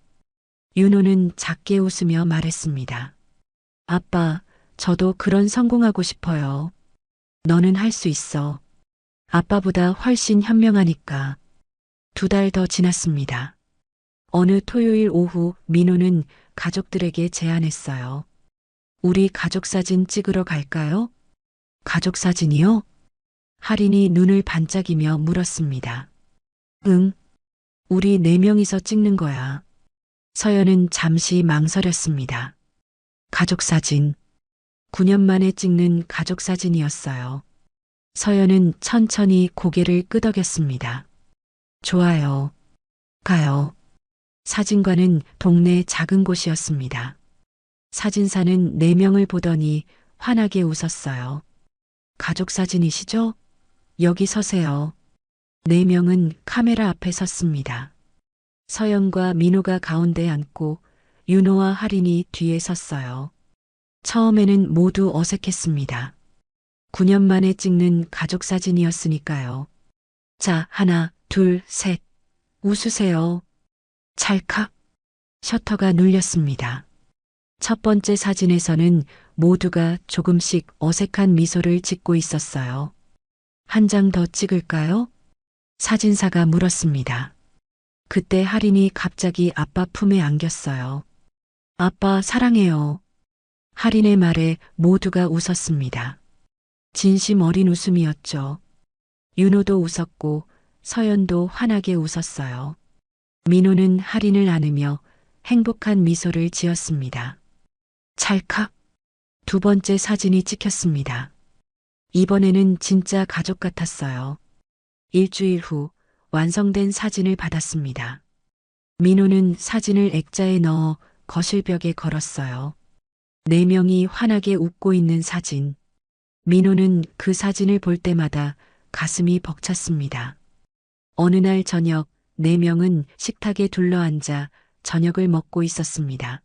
Speaker 3: 윤호는 작게 웃으며 말했습니다. 아빠, 저도 그런 성공하고 싶어요. 너는 할 수 있어. 아빠보다 훨씬 현명하니까. 2달 더 지났습니다. 어느 토요일 오후 민호는 가족들에게 제안했어요. 우리 가족 사진 찍으러 갈까요? 가족 사진이요? 할인이 눈을 반짝이며 물었습니다. 응. 우리 4명이서 찍는 거야. 서연은 잠시 망설였습니다. 가족 사진. 9년 만에 찍는 가족 사진이었어요. 서연은 천천히 고개를 끄덕였습니다. 좋아요. 가요. 사진관은 동네 작은 곳이었습니다. 사진사는 4명을 보더니 환하게 웃었어요. 가족 사진이시죠? 여기 서세요. 4명은 카메라 앞에 섰습니다. 서연과 민호가 가운데 앉고 윤호와 할인이 뒤에 섰어요. 처음에는 모두 어색했습니다. 9년 만에 찍는 가족 사진이었으니까요. 자, 하나, 둘, 셋. 웃으세요. 찰칵. 셔터가 눌렸습니다. 첫 번째 사진에서는 모두가 조금씩 어색한 미소를 짓고 있었어요. 한 장 더 찍을까요? 사진사가 물었습니다. 그때 할인이 갑자기 아빠 품에 안겼어요. 아빠 사랑해요. 할인의 말에 모두가 웃었습니다. 진심 어린 웃음이었죠. 윤호도 웃었고 서연도 환하게 웃었어요. 민호는 할인을 안으며 행복한 미소를 지었습니다. 찰칵. 2번째 사진이 찍혔습니다. 이번에는 진짜 가족 같았어요. 일주일 후 완성된 사진을 받았습니다. 민호는 사진을 액자에 넣어 거실벽에 걸었어요. 4명이 환하게 웃고 있는 사진. 민호는 그 사진을 볼 때마다 가슴이 벅찼습니다. 어느 날 저녁 4명은 식탁에 둘러앉아 저녁을 먹고 있었습니다.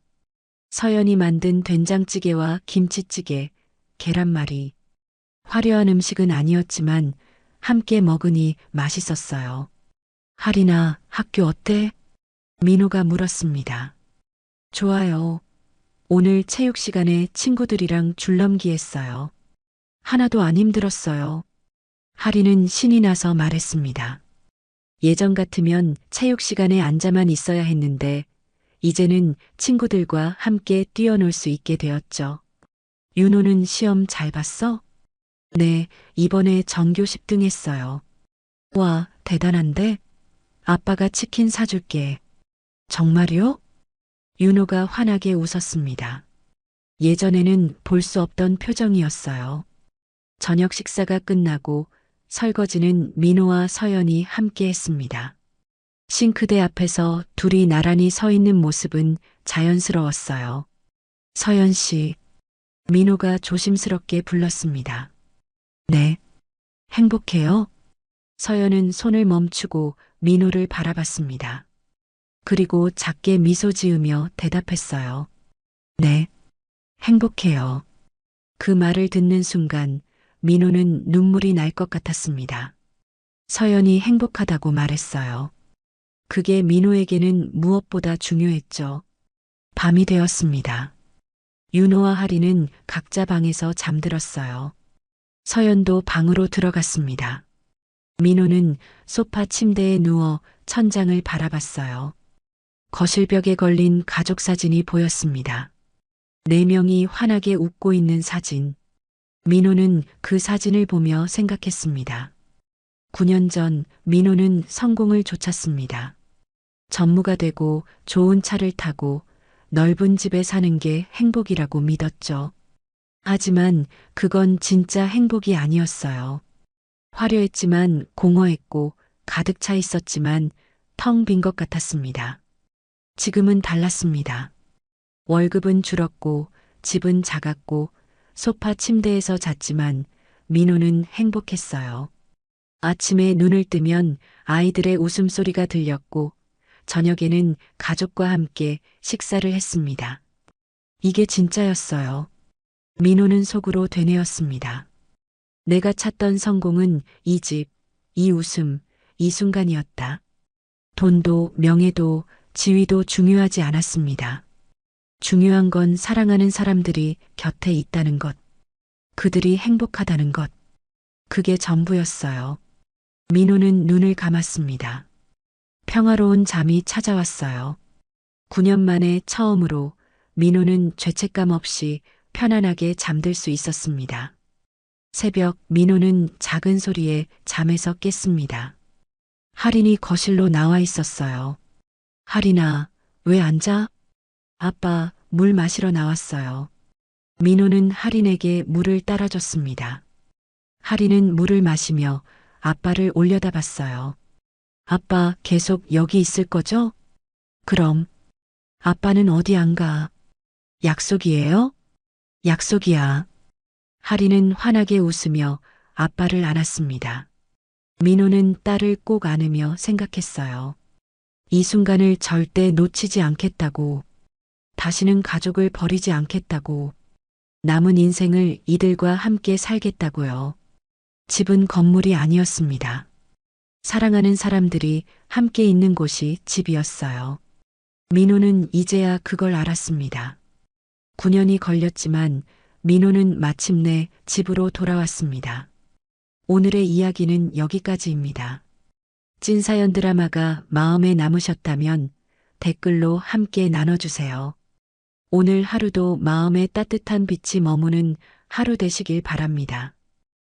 Speaker 3: 서연이 만든 된장찌개와 김치찌개, 계란말이. 화려한 음식은 아니었지만 함께 먹으니 맛있었어요. 할인아, 학교 어때? 민호가 물었습니다. 좋아요. 오늘 체육 시간에 친구들이랑 줄넘기 했어요. 하나도 안 힘들었어요. 할인은 신이 나서 말했습니다. 예전 같으면 체육 시간에 앉아만 있어야 했는데 이제는 친구들과 함께 뛰어놀 수 있게 되었죠. 윤호는 시험 잘 봤어? 네, 이번에 전교 10등 했어요. 와, 대단한데? 아빠가 치킨 사줄게. 정말요? 윤호가 환하게 웃었습니다. 예전에는 볼 수 없던 표정이었어요. 저녁 식사가 끝나고 설거지는 민호와 서연이 함께 했습니다. 싱크대 앞에서 둘이 나란히 서 있는 모습은 자연스러웠어요. 서연 씨, 민호가 조심스럽게 불렀습니다. 네. 행복해요? 서연은 손을 멈추고 민호를 바라봤습니다. 그리고 작게 미소 지으며 대답했어요. 네. 행복해요. 그 말을 듣는 순간 민호는 눈물이 날 것 같았습니다. 서연이 행복하다고 말했어요. 그게 민호에게는 무엇보다 중요했죠. 밤이 되었습니다. 윤호와 할인은 각자 방에서 잠들었어요. 서연도 방으로 들어갔습니다. 민호는 소파 침대에 누워 천장을 바라봤어요. 거실벽에 걸린 가족 사진이 보였습니다. 4명이 환하게 웃고 있는 사진. 민호는 그 사진을 보며 생각했습니다. 9년 전 민호는 성공을 좇았습니다. 전무가 되고 좋은 차를 타고 넓은 집에 사는 게 행복이라고 믿었죠. 하지만 그건 진짜 행복이 아니었어요. 화려했지만 공허했고 가득 차 있었지만 텅 빈 것 같았습니다. 지금은 달랐습니다. 월급은 줄었고 집은 작았고 소파 침대에서 잤지만 민호는 행복했어요. 아침에 눈을 뜨면 아이들의 웃음소리가 들렸고 저녁에는 가족과 함께 식사를 했습니다. 이게 진짜였어요. 민호는 속으로 되뇌었습니다. 내가 찾던 성공은 이 집, 이 웃음, 이 순간이었다. 돈도 명예도 지위도 중요하지 않았습니다. 중요한 건 사랑하는 사람들이 곁에 있다는 것. 그들이 행복하다는 것. 그게 전부였어요. 민호는 눈을 감았습니다. 평화로운 잠이 찾아왔어요. 9년 만에 처음으로 민호는 죄책감 없이 편안하게 잠들 수 있었습니다. 새벽 민호는 작은 소리에 잠에서 깼습니다. 할인이 거실로 나와 있었어요. 할인아, 왜 안 자? 아빠, 물 마시러 나왔어요. 민호는 할인에게 물을 따라줬습니다. 할인은 물을 마시며 아빠를 올려다봤어요. 아빠 계속 여기 있을 거죠? 그럼. 아빠는 어디 안 가? 약속이에요? 약속이야. 할인은 환하게 웃으며 아빠를 안았습니다. 민호는 딸을 꼭 안으며 생각했어요. 이 순간을 절대 놓치지 않겠다고, 다시는 가족을 버리지 않겠다고, 남은 인생을 이들과 함께 살겠다고요. 집은 건물이 아니었습니다. 사랑하는 사람들이 함께 있는 곳이 집이었어요. 민호는 이제야 그걸 알았습니다. 9년이 걸렸지만 민호는 마침내 집으로 돌아왔습니다. 오늘의 이야기는 여기까지입니다. 찐사연 드라마가 마음에 남으셨다면 댓글로 함께 나눠주세요. 오늘 하루도 마음에 따뜻한 빛이 머무는 하루 되시길 바랍니다.